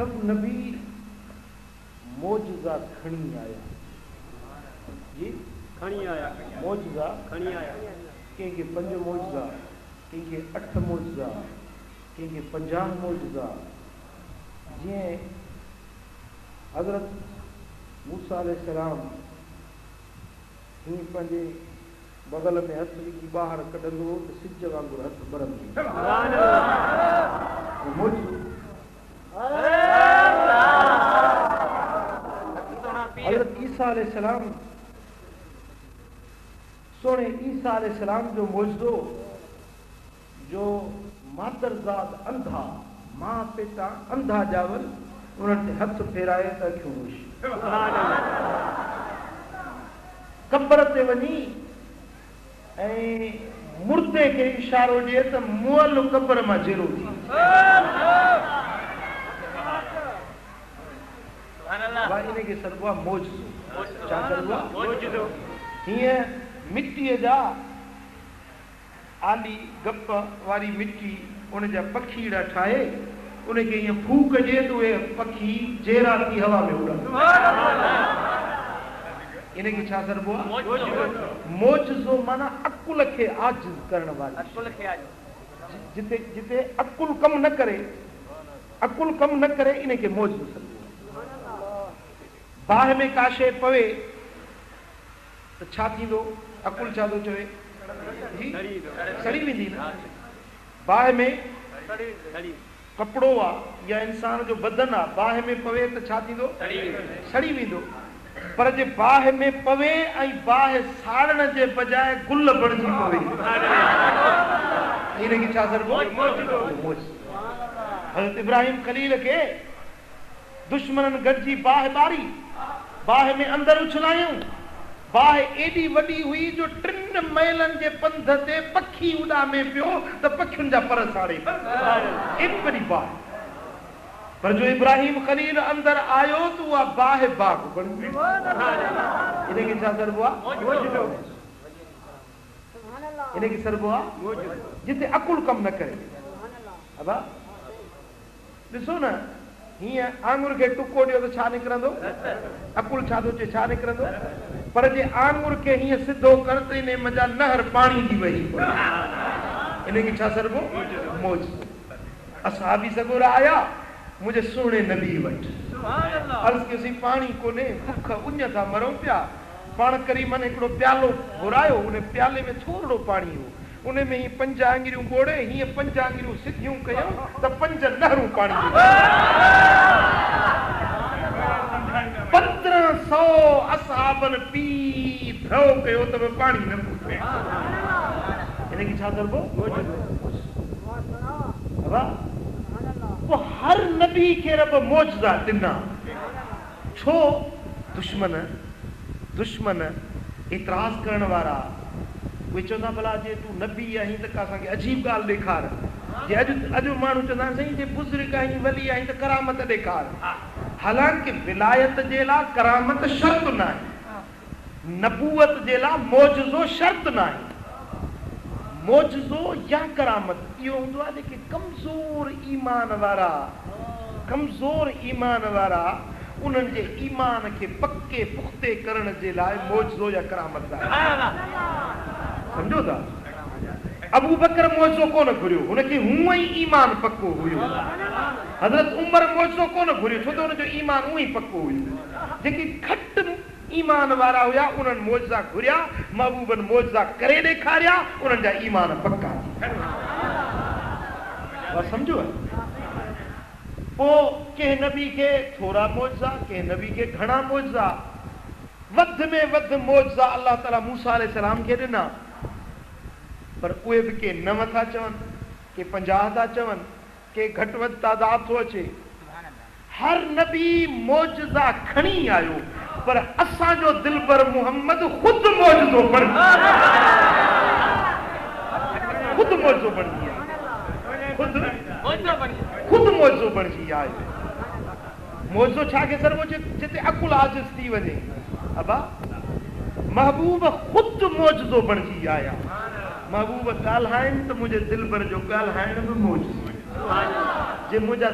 सब नबी मौजज़ा खणी आया जी, खणी आया, मौजज़ा खणी आया। कंहिंखे 5 मौजज़ा, कंहिंखे 8 मौजज़ा, कंहिंखे 50 मौजज़ा। जीअं हज़रत मूसा अलैहिस्सलाम हीअं पंहिंजे बगल में हथ विझी ॿाहिरि कढंदो हो त सिज वांगुरु हथ ॿरंदो। हज़रत ईसा अलैहिस्सलाम, सोने ईसा अलैहिस्सलाम जो मौजज़ो जो मादरज़ात अंधा, मां पेटा अंधा ॼावल, उन्हनि ते हथ फेराए त अखियूं हुश। कब्र ते वञी ऐं मुर्दे खे इशारो ॾिए त मुअल कब्र मां जेरो थी। इनखे सॾिबो आहे मौजज़ो। छा सॾिबो आहे? मौजज़ो। हीअं मिटीअ जा आली गप वारी मिटी, उन जा पखीड़ा ठाहे उनखे ईअं फूक ॾिए त उहे पखी जेरा थी हवा में उड़नि। इनखे छा सॾिबो आहे? मौजज़ो माना अकुल खे आजिज़ करण वारी। जिते जिते अकुल कम न करे, अकुल कम न करे, इनखे मौजज़ो सॾिबो आहे। बाहि में का शइ पवे त छा थींदो? अकुल छा थो चवे? सड़ी वेंदी न। बाहि में कपिड़ो आहे या इंसान जो बदन आहे, बाहि में पवे त छा थींदो? सड़ी वेंदो। पर जे बाहि में पवे ऐं बाहि साड़ण जे बजाए गुल बणिजी पवे, इनखे छा सॾिबो? हज़रत इब्राहिम खलील खे दुश्मननि गॾिजी बाहि ॿारी, बाहि में अंदरि उछलायूं। बाहि एॾी वॾी हुई जो 3 मैलनि जे पंध ते पखी उॾामे पियो त पखियुनि जा पर साड़े। एॾी वॾी बाहि। पर जो इब्राहिम खलील अंदरि आयो त उहा बाहि बाग बणी। इनखे छा सॾिबो आहे? इनखे सॾिबो आहे जिते अकुल कम न करे। अबा ॾिसो न, हीअं आंगुर खे टुको ॾियो त छा निकिरंदो? अकुल छा थो चए? छा निकिरंदो? पर जे आंगुर खे हीअं सिधो कर त इन मज़ा नहर पाणी जी वही। इनखे छा सॾिबो? मौजज़ो। असहाबी सॻोरा आया मुंहिंजे सुहिणे नबी वटि, अर्ज़ कयोसीं पाणी कोन्हे, बुख उञ था मरूं पिया। पाण करीमन हिकिड़ो प्यालो घुरायो, उन प्याले में थोरो पाणी हो, उन में ही 5 आङिरियूं ॻोड़े, हीअं 5 आङिरियूं सिधियूं कयूं त 5 नहरूं पाणी। 1500 असहाबनि पी भ्रव कयो त पाणी न पुछे। इनखे छा सॾिबो? हर नबी खे रब मौजज़ा ॾिना। छो? दुश्मन एतिराज़ करण वारा उहे चवंदा भला जे तूं नबी आहीं त का असांखे अजीब ॻाल्हि ॾेखार। जे अॼु माण्हू चवंदा आहिनि साईं जे बुज़ुर्ग आहीं, वली आहीं त करामत ॾेखार। हालांकि विलायत जे लाइ करामत शर्त न आहे, नबूवत जे लाइ मौजज़ो शर्त न आहे। मौजज़ो या करामत इहो हूंदो आहे जेके कमज़ोर ईमान वारा उन्हनि जे ईमान खे पके पुख़्ते करण जे लाइ मौजज़ो या करामत आहे। सम्झो था? अबू बकर मौजज़ो कोन घुरियो, हुनखे हूअं ई ईमान पको हुयो। हज़रत उमर मौजज़ो कोन घुरियो, छो त हुनजो ईमान हूअं ई पको हुयो। जेके घटि ईमान वारा हुया उन्हनि मौजज़ा घुरिया, महबूबनि मौजज़ा करे ॾेखारिया, उन्हनि जा ईमान पका। सम्झो? पोइ कंहिं नबी खे थोरा मौजज़ा, कंहिं नबी खे घणा मौजज़ा। वध में वध मौजज़ा अल्लाह ताला मूसा अलैहिस्सलाम खे ॾिना, पर उहे बि के 9 था चवनि, के 50 था चवनि, के घटि वधि तादाद थो अचे। हर नबी मौजज़ा खणी आयो, पर असांजो दिलबर मोहम्मद ख़ुदि मौजज़ो बणिजी आयो। मौजज़ो छा खे सॾिबो? जिते अकुल आजिज़ थी वञे। अबा महबूब ख़ुदि मौजज़ो बणिजी आया। महबूब ॻाल्हाइनि त मुंहिंजे दिलबर जो ॻाल्हाइण बि मौजज़ो। जे मुंहिंजा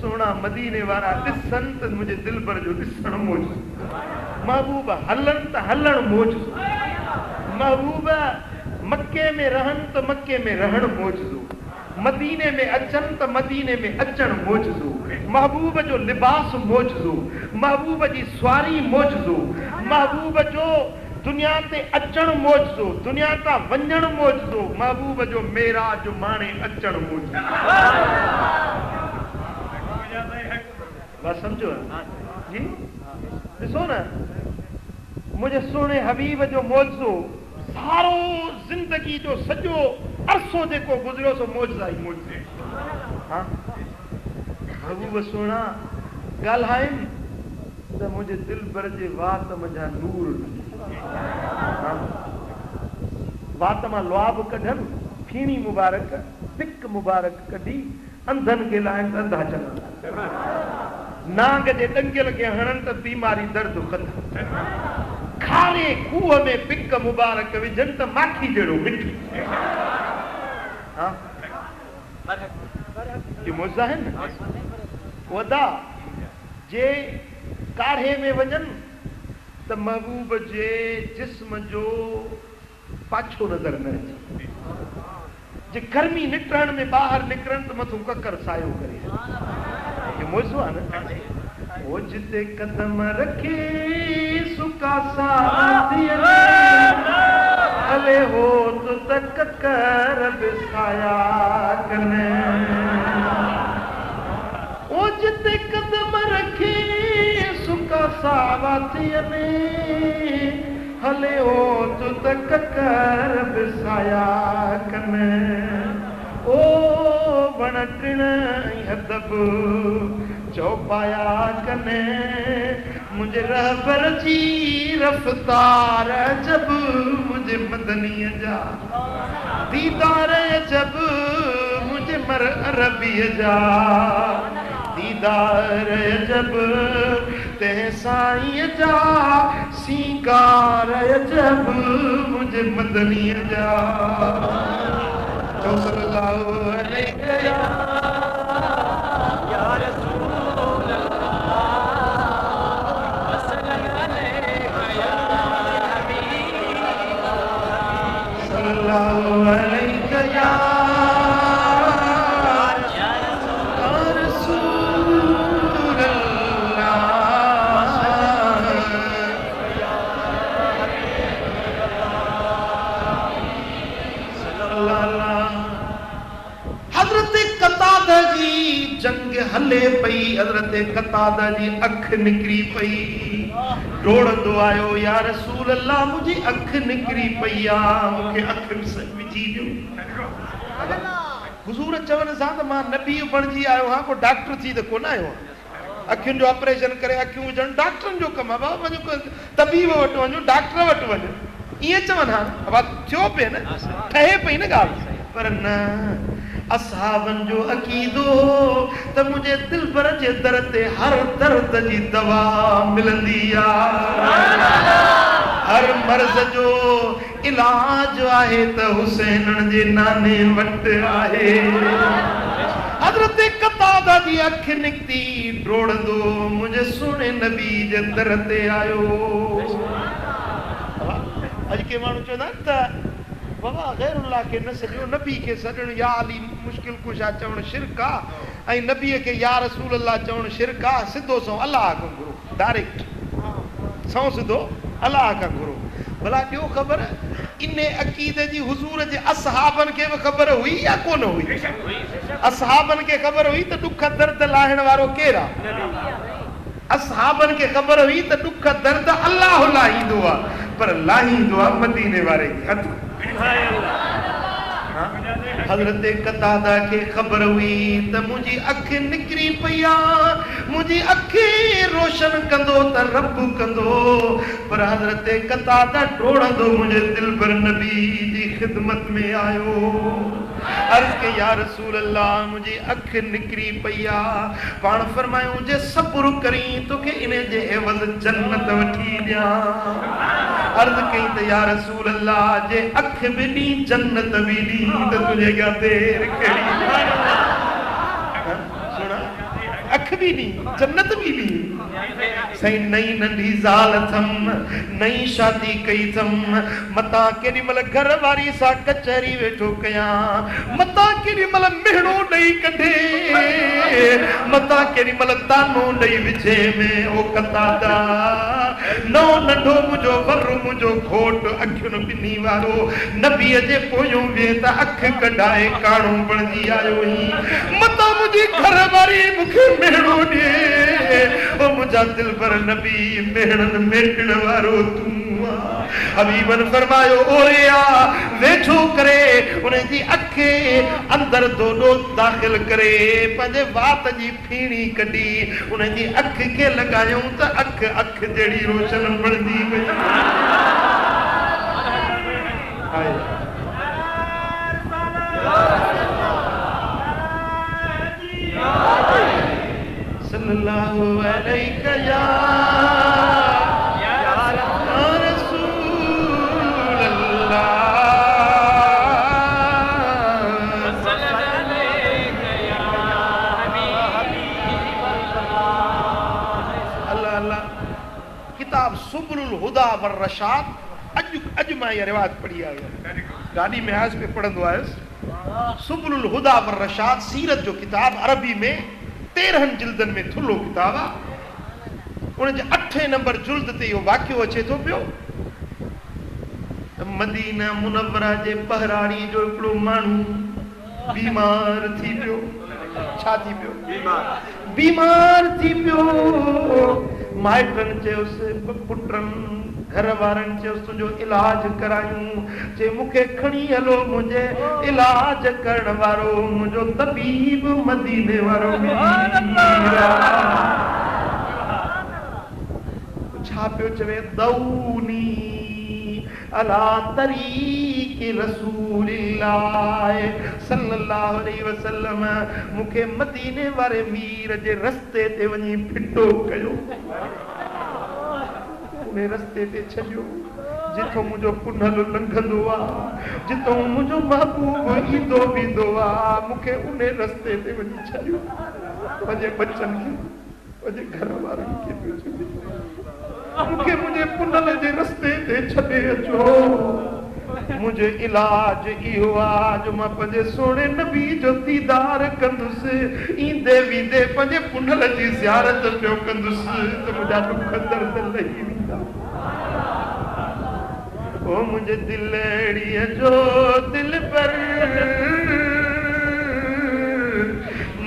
सोना मदीने वारा ॾिसन त मुंहिंजे दिल भर जो ॾिसण मौजूद, महबूब हलन त हलण मौजूद, महबूब मक्के में रहन त मक्के में रहण मौजूद, मदीने में अचन त मदीने में अचण मौजूद, महबूब जो लिबास मौजूद, महबूब जी सवारी मौजूद, महबूब जो दुनिया ते अचण मौजूद, दुनिया तां वञण मौजूद, महबूब जो मेराज माणे अचण मौजूद। बात समझो जी? ॾिसो न मुझे सोने हबीब जो मौजो सारो जिंदगी जो सॼो अरसो जेको गुज़रियो सो मौजा ई मौजे। हाँ हबीब सोना ॻाल्हाइनि त मुंहिंजे दिल भर जे वात मंझा नूर, वात मां लुआब कढनि, फीणी मुबारक पिक मुबारक कढी अंधनि खे लाइनि त अंधा चवनि, नांग जे डंगियल खे हणनि त बीमारी दर्द ख़तम, खारे खूह में पिक मुबारक विझनि त माखी जहिड़ो मिठी। ये मौजा आहिनि न। वदा जे काढ़े में वञनि त महबूब जे जिस्म जो पाछो नज़र न अचे, जे गर्मी निकिरण में ॿाहिरि निकिरनि त मथां ककर सायो करे, ये मौजो आहे न। वो जिते कदम रखे सुका साथिया हले हो तो तक कर बिसाया कने, वो जिते कदम रखे सुका साथिया हले हो तो तक कर बिसाया कने, ओ वण टिण हदब चौपाया कने, मुझे रहबर जी रफ्तार जब मुझे मदनीअ जा दीदार जब मुझे मर अरबीअ जा दीदार जब ते साईं जा सींगार जब मुझे मदनीअ जा। सल्लल्लाहु अलैहि या रसूल अल्लाह सल्लल्लाहु अलैहि या रसूल अल्लाह। हज़रत कतादा जी जंग हले पई, हज़रत कतादा जी अख निकरी पई, डोड़ंदो आयो या रसूल अल्लाह मुझी अख निकरी पई आ, मूंखे अख विझी ॾियो। हुज़ूर चवनि सां त मां नबी बणिजी आयो आहियां, को डॉक्टर थी त कोन आयो आहियां। अखियुनि जो ऑपरेशन करे अखियूं विझणु डॉक्टरनि जो कमु आहे, बाबा वञो तबीब वटि वञो, डॉक्टर वटि वञो, ईअं चवनि हा थियो पिए न, ठहे पई न ॻाल्हि। पर न असहाबन जो अकीदो त मुझे दिल भर जे दर ते हर दर्द जी दवा मिलंदी आ, हर मर्ज़ जो इलाज आहे त हुसैनन जे नाने वटि आहे। हज़रत कतादा जी अख निकती, डोड़ंदो मुझे सुणे नबी जे दर ते आयो। अॼु के माण्हू चवंदा आहिनि त बाबा गैरुल्लाह के न सॼो, नबी खे सॾणु या अली मुश्किल कुशा चवणु शिरक आहे, ऐं नबीअ खे या रसूल अल्लाह चवणु शिरक आहे। सिधो सौ अलाह खां घुरो, डायरेक्ट सौ सिधो अलाह खां घुरो। भला ॾियो ख़बर इन अक़ीदे जी हुज़ूर जे असहाबनि खे बि ख़बर हुई या कोन हुई? असहाबनि खे ख़बर हुई त ॾुख दर्द लाहिण वारो केरु आहे? असहाबनि खे ख़बर हुई त ॾुख दर्द अलाह लाहींदो आहे, पर लाहींदो आहे मदीने वारे खे हथ। हज़रत कतादा खे ख़बर हुई त मुंहिंजी अख निकिरी पई आहे, मुंहिंजी अखि रोशन कंदो त रब कंदो, पर हज़रत कतादा डोड़ंदो मुंहिंजे दिल भर नबी जी ख़िदमत में आयो। अर्ज़ के या रसूल अल्लाह मुंहिंजी अख निकिरी पई आहे, पाण फरमायूं जे सब्र करी तोखे इन जे एवज़ जन्नत वठी ॾियां। अर्ज़ कई त या रसूल अल्लाह जे अख बि ॾी जन्नत बि ॾी त तुंहिंजे अॻियां देर कहिड़ी। सुणा कख भी नहीं जन्नत भी नहीं सही नई नंढी ज़ाल थम नई शादी कई थम मता केडी मल घर वारी सा कचहरी वेठो कया मता केडी मल मेहणो नहीं कढे मता केडी मल तानो नहीं विझे में ओ कतादा नो नंढो मुझो वर मुझो घोट अखियुन बिनी वारो नबी जे पोयो वे त अख कढाए काणो बणजी आयो ही मता मुझी घर वारी मुखे मेहणो दे ओ मुझा दिल पर नबी मेहणन मेटण वारो तू हबीबन फरमायो ओरिया वेठो करे उन जी अखे अंदर दोडो दाखिल करे पंजे वात जी फीणी कढी उन जी अख के लगायो त अख अख जेड़ी रोशन बणदी वई सल्लल्लाहु अलैहि या सुबुलुल हुदा वर रशाद अज मां ये रिवाज पढ़ी है गाड़ी में आज पे पढ़ंदो आयस सुबुलुल हुदा वर रशाद सीरत जो किताब अरबी में 13 जिल्दन में थुल्लो किताब आ उन जे 8 नंबर जुल्द ते यो वाक्यो अचे तो पियो मदीना मुनव्वरा जे पहराड़ी जो एकड़ो मानू बीमार थी पियो छा थी पियो बीमार थी पियो माइटन चयोस पुटन घर वारन चयोस तुझो इलाज करायूं जे मुखे खणी हलो मुझे इलाज करण वारो मुझो तबीब मदीने वारो छा पियो चवे दऊनी अला तरीक रसूलिल्लाह सल्लल्लाहु अलैहि वसल्लम मुखे मदीने वारे मीर जे रस्ते ते वनी फिटो कयो उन रस्ते ते छडियो जितो मुझो पुनल लंघंदो आ जितो मुझो महबूब ईंदो वेंदो आ मुखे उन रस्ते ते वनी छडियो पंजे बच्चन खे पंजे घर वारन खे मुखे मुझे पुनल जे रस्ते ते छडे अचो मुझे इलाज इहो आज मां पंजे सोने नबी जो दीदार कंदुस ईंदे वींदे पंजे पुनल जी ज़ियारत पियो कंदुस त मुझा दुख दर्द लही वेंदा ओ मुझे दिलड़ीअ जो दिल पर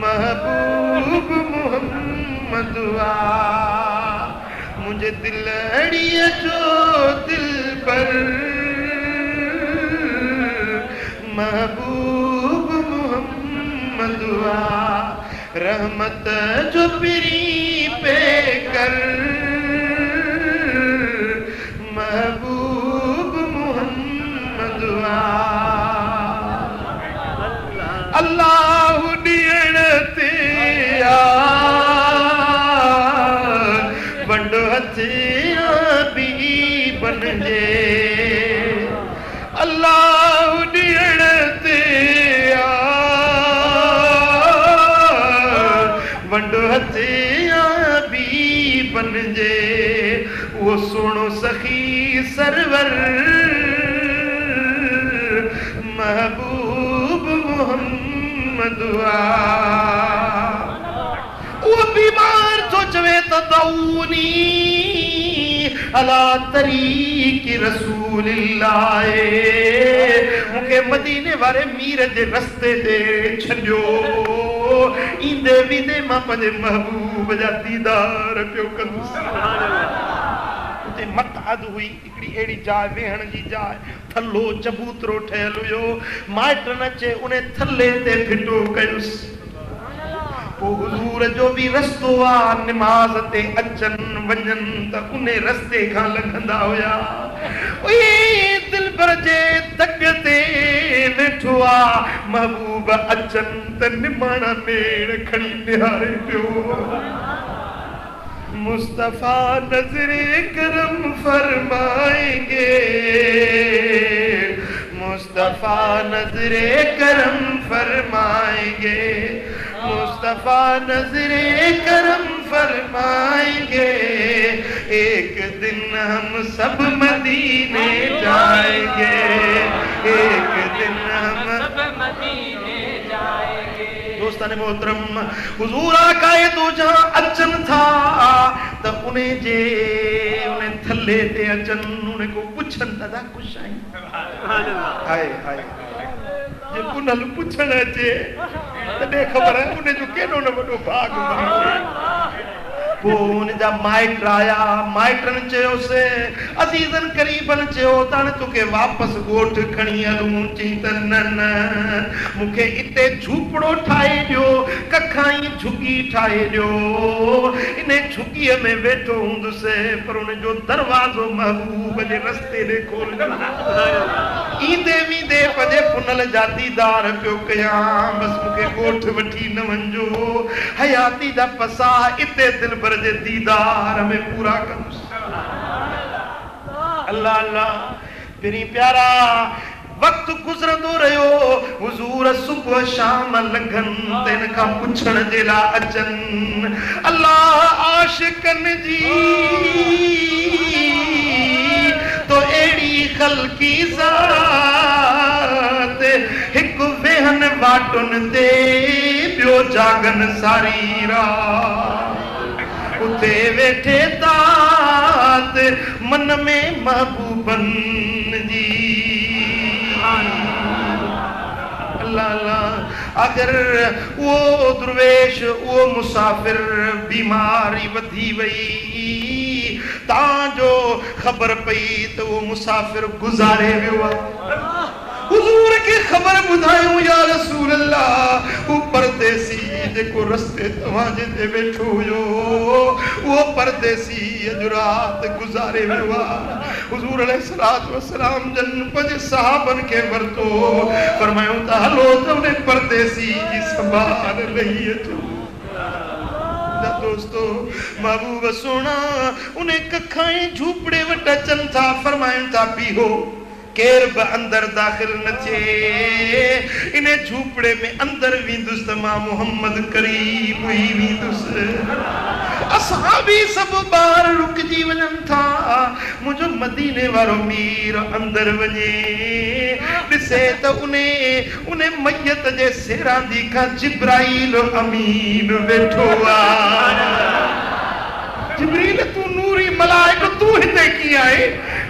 महबूब मोहम्मद आ मुझे दिलड़िया जो दिल पर महबूब मोहम्मद आ रहमत जो पिरी पे कर महबूब मोहम्मद आ अल्लाह दियण ते आ वंडो हथिया भी बन जे अल्लाह दियण ते आ वंडो हथिया भी बन जे वो सुनो सखी सरवर महबूब मोहम्मद आ वो बीमार तो चवे तो दऊनी अला तरीक रसूलिल्लाह मुखे मदीने वारे मीर जे रस्ते ते छडियो ईंदे वींदे मां पंहिंजे महबूब जा दीदार पियो कंदुस उते मताद हुई हिकड़ी एड़ी जाइ वेहण जी जाइ थल्लो चबूतरो ठहियल हुयो माइट नचे उन थल्ले ते फिटो कयुस पो हुजूर जो भी रस्तो आ नमाज ते अचन वञन त उन रस्ते खां लंघंदा हुया ओए दिल पर जे दग ते वेठो आ महबूब अचन त निमाणा मेड़ खणी निहारे पियो मुस्तफा नजरे करम फरमाएंगे मुस्तफा नजरे करम फरमाएंगे मुस्तफा नजरे करम फरमाएंगे, एक दिन हम सब मदीने जाएंगे, एक दिन हम सब मदीने जाएंगे। दोस्तान मोहतरम, हुजूर आकाए तो जहां अचन था तो उन्हें थले ते अचन उन्हें को पुछन दादा कुछ आई हाय हाय जे पुनल पुछण अचे तॾहिं ख़बर आहे उन जो केॾो न वॾो भाग पोइ उनजा माइट आया, माइटनि चयोसि अज़ीज़नि क़रीबनि चयो त हाणे तोखे वापसि ॻोठ खणी हलूं। चई त न न, मूंखे हिते झूपड़ो ठाहे ॾियो, कखाई झुगी ठाहे ॾियो। इन झुगीअ में वेठो हूंदुसि पर उनजो दरवाज़ो महबूब जे रस्ते ॾे खोलियो। ईंदे वेंदे पंहिंजे पुनल जा दीदार पियो कयां, बसि मूंखे ॻोठ वठी न वञिजो, हयाती जा पसा हिते दिलबर जे दीदार में पूरा कंदुसि। अल्लाह अल्लाह पहिरीं प्यारा वक्त गुज़रंदो रहियो, हुजूर सुबुह शाम लंघन त इन खां पुछण जे लाइ अचनि। अल्लाह आशिकनि जी तो अहिड़ी ख़ल्क़ी ज़ात, हिकु वेहन वाटुनि ते ॿियो जागन सारी रात, उते वेठे तात मन में महबूबन जी। अल्लाह अल्लाह, अगर वो दुर्वेश वो मुसाफिर बीमारी वधी वई तांजो ख़बर पई तो वो मुसाफिर गुज़ारे वियो। हुजूर के खबर ॿुधायूं या रसूल अल्लाह, वो परदेसी जेको रस्ते तव्हांजे ते वेठो हुयो वो परदेसी अॼु रात गुज़ारे वियो आहे। हुजूर अलैहिस्सलातु वस्सलाम जन पंहिंजे सहाबनि खे वरितो, फरमायूं त हलो त उन परदेसी जी संभाल लही अचो। दोस्तो महबूब सोना उन कखाए झूपड़े वटि अचनि था, फरमाइनि था बीहो, केर बि अंदर दाख़िल न थिए। इन झूपड़े में अंदर वेंदुसि त मां मोहम्मद करीम ई वेंदुसि। असहाबी सभु ॿार रुकजी वञनि था, मुंहिंजो मदीने वारो मीर अंदर वञे, ॾिसे त उन मैयत जे सेरांदी खां जिब्राईल अमीन वेठो आहे। जिब्रील तू नूरी मलाइक तू हिते कीअं आहे?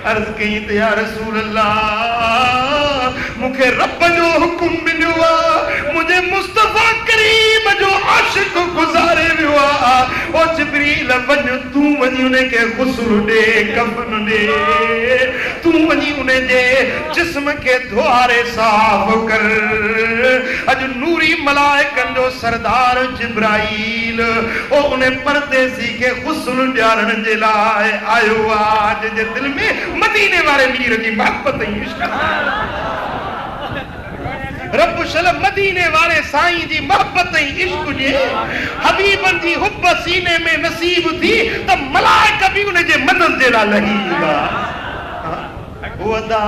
अर्ज़ कई त या रसूल अल्लाह, मूंखे रब जो हुकुम मिलियो आहे, मुंहिंजे मुस्तफा करीम जो आशिक गुज़ारे वियो आहे। ओ जिब्रील वञ, तू वञी उनखे गुस्ल ॾे, कफन ॾे, तू वञी उनजे जिस्म खे धोआरे साफ़ कर। अॼु नूरी मलाइकनि जो सरदार जिब्राईल ओ उन परदेसी खे गुस्ल ॾियारण जे लाइ आयो आहे, जंहिंजे दिलि में मदीने वारे मीर जी मोहब्बत ऐं इश्क। रब शल मदीने वारे साईं जी मोहब्बत ऐं इश्क जे हबीबन जी हुब सीने में नसीब थी त मलाइक बि उन जे मदद जे लाइ लही ईंदा। वदा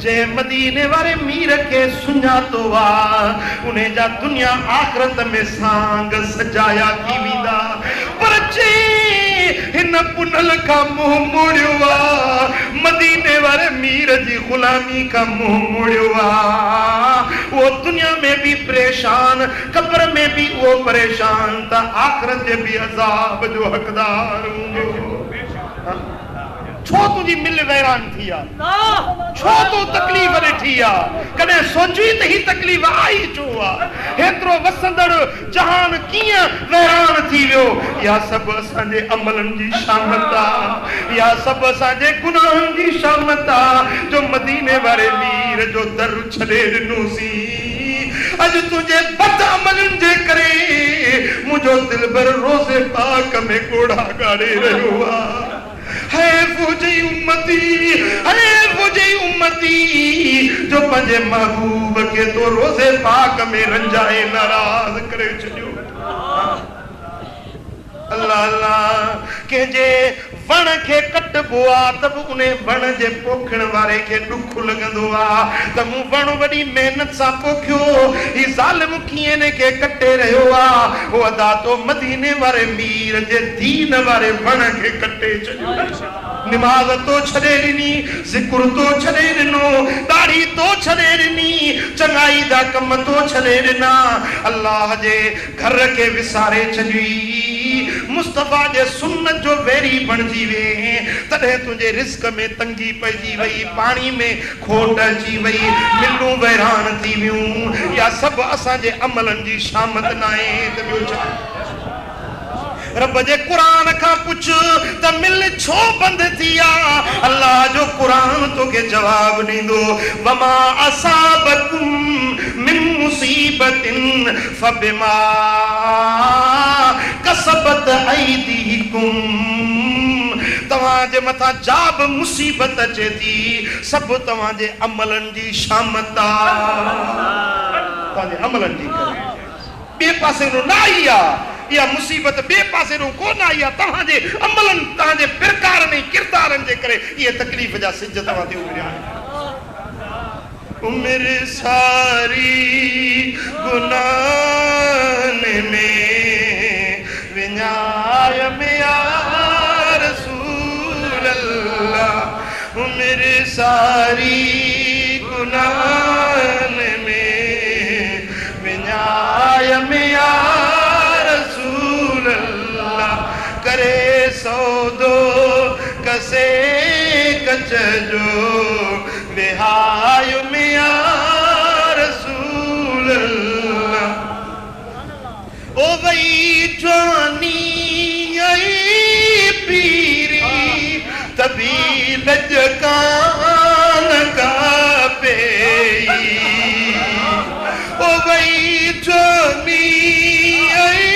जे मदीने वारे मीर के सुञातो आ, उन्हें जा दुनिया आखिरत में सांग सजाया थी विंदा। पर जे हिन पुनल का मुंह मोड़ियो आ, मदीने वारे मीर जी गुलामी का मुंह मोड़ियो आ, वो दुनिया में भी परेशान, कब्र में भी वो परेशान, त आखिरत जे भी अजाब जो हकदार हूंदो। छो तुझी मिल वैरान थी आ, छो तू तकलीफ ॾिठी आ, कॾहिं सोची त ही तकलीफ आई छो आ? हेतिरो वसंदड़ जहान कीअं वैरान थी वियो? या सभु असांजे अमलनि जी शामत आ, या सभु असांजे गुनाहनि जी शामत आ, जो मदीने वारे मीर जो दर छॾे ॾिनोसीं। अॼु तुंहिंजे बद अमलनि जे करे मुंहिंजो दिलबर रोज़े पाक में कोड़ा ॻाड़े रहियो आ। है फौजी उम्मती जो पंहिंजे महबूब के तो रोज़े पाक में रंजाए नाराज़ करे छॾियो। अल्लाह अल्लाह, कंहिंजे वण खे कटबो आहे त बि उन वण जे पोखण वारे खे ॾुख लॻंदो आहे त मूं वण वॾी महिनत सां पोखियो, ही ज़ालिम कीअं इन खे कटे रहियो आहे। हो अदा तो मदीने वारे मीर जे दीन वारे वण खे कटे छॾियो। निमाज़ तो छॾे ॾिनी, ज़िक्र तो छॾे ॾिनो, दाढ़ी तो छॾे ॾिनी, चङाई जा कम तो छॾे ॾिना, अल्लाह जे घर खे विसारे छॾी, मुस्तफ़ा जे सुन्नत जो वेरी बणजी वे। तॾहिं तुंहिंजे रिस्क में तंगी पइजी वई, पाणी में खोट अची वई, मिलूं वैरान थी वियूं। या सभु असांजे अमलनि जी शामत न आहे त ॿियो छा? रब जे क़ुरान खां पुछ त मिल छो बंद थी आहे? अल्लाह जो क़ुरान तोखे जवाब ॾींदो। वमा असाबकुम मिन मुसीबतिन फबिमा कसबत ऐदीकुम। तव्हांजे मथां जा बि मुसीबत अचे थी सभु तव्हांजे अमलनि जी शामत आहे, तव्हांजे अमलनि जी करे। ॿिए पासे न आई आहे इहा मुसीबत, ॿिए पासे कोन आई आहे, तव्हांजे अमलनि तव्हांजे किरदारनि किरदारनि जे करे इहे तकलीफ़ जा सिज तव्हां ते उभिरिया आहिनि। उमिरि सारी गुनाहनि में विञाय में या रसूल अल्लाह, उमिरि सारी गुनाहनि में विञाय में या रसूल अल्लाह, करे सौदो कसे कच जो विहाय में या रसूल अल्लाह। ओ वई जवानी आई पीरी तभी लजकान का पे। ओ वई जवानी आई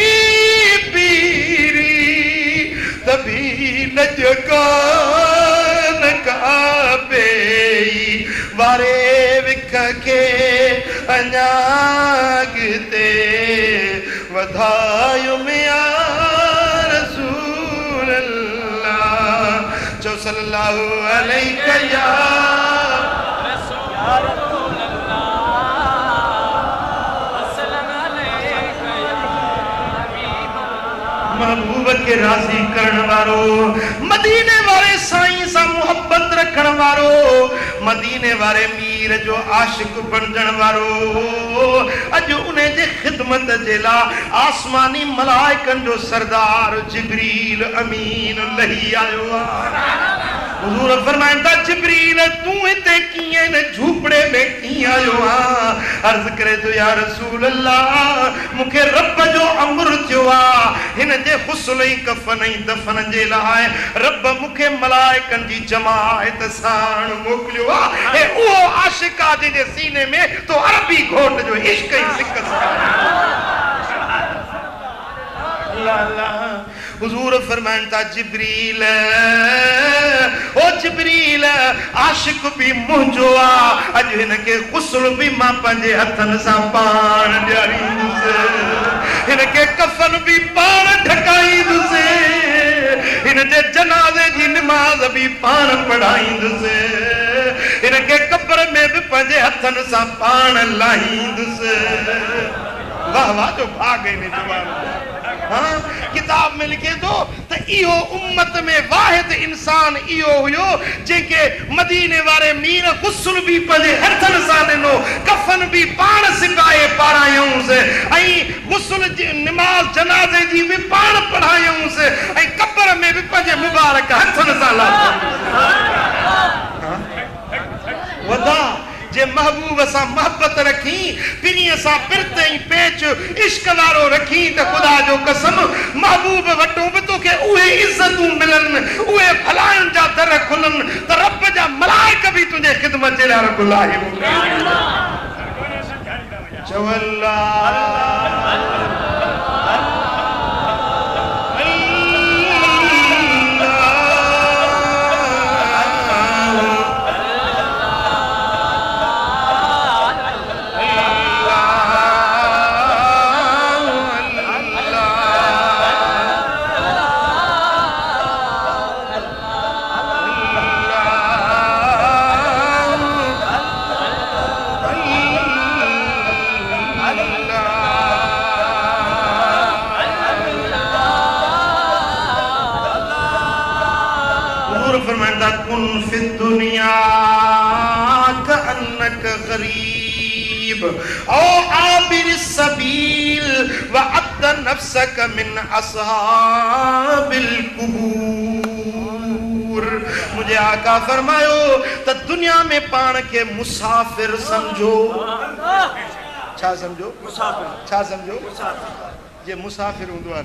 पीरी तभी लजकान का पे। वारे विख के अञागते वधायो में या रसूल अल्लाह। चो सल्लल्लाहु अलैहि या रसूल महबूब के राज़ी करण वारो, मदीने वारे साईं सां मोहब्बत रखण वारो, मदीने वारे मीर जो आशिक बणजण वारो। अॼु उन जे ख़िदमत जे लाइ आसमानी मलाइकनि जो सरदार जिब्रील अमीन लही आयो आहे। हुज़ूर फरमाइनि था जिब्रील तूं हिते कीअं न झूपड़े में कीअं आयो आहे? अर्ज़ करे थो या रसूल अल्लाह मूंखे रब जो अमर थियो आहे, हिन जे हुस्न ऐं कफन ऐं दफन जे लाइ रब मूंखे मलाइकनि जी जमायत साण मोकिलियो आहे। ऐं उहो आशिक आहे जंहिंजे सीने में तो अरबी घोट जो इश्क ऐं सिक हुज़ूर फरमाइनि था जिब्रील ओ जिब्रील आशिक बि मुंहिंजो आहे, अॼु हिनखे गुस्ल बि मां पंहिंजे हथनि सां पाण ॾियारींदुसि, हिनखे कफन बि पाण ढकाईंदुसि, हिन जे जनाज़े जी निमाज़ बि पाण पढ़ाईंदुसि, हिनखे कब्र में बि पंहिंजे हथनि सां पाण लाहींदुसि। वाह वाह जो भाग इन जवान। हाँ किताब में लिखे तो इहो उम्मत में वाहिद इंसान इहो हुयो जंहिंखे मदीने वारे मीर गुस्ल बि पंहिंजे हथनि सां ॾिनो, कफन बि पाण सिकाए पारायूंसि, ऐं गुस्ल जी निमाज़ जनाज़े जी बि पाण पढ़ायूंसि, ऐं कब्र में बि पंहिंजे मुबारक हथनि सां वधा जे महबूब सां मोहब्बत रखी, पिनीअ सां पिरत ऐं पेच इश्क वारो रखी त ख़ुदा जो कसम महबूब वटो बि तोखे उहे इज़तूं मिलनि, उहे भलाइनि जा दर खुलनि त रब जा मलाइक बि तुंहिंजे ख़िदमत जे लाइ रब लाहे चवल्ला तकुन फि दुनिया कअन्नक गरीब औ आबिर सबील व अद्द नफ्सक मिन असहाबिल कुबूर। मुझे आका फरमायो त दुनिया में पाण के मुसाफिर समझो। छा समझो? मुसाफिर। छा समझो? जे मुसाफिर हूंदो आहे न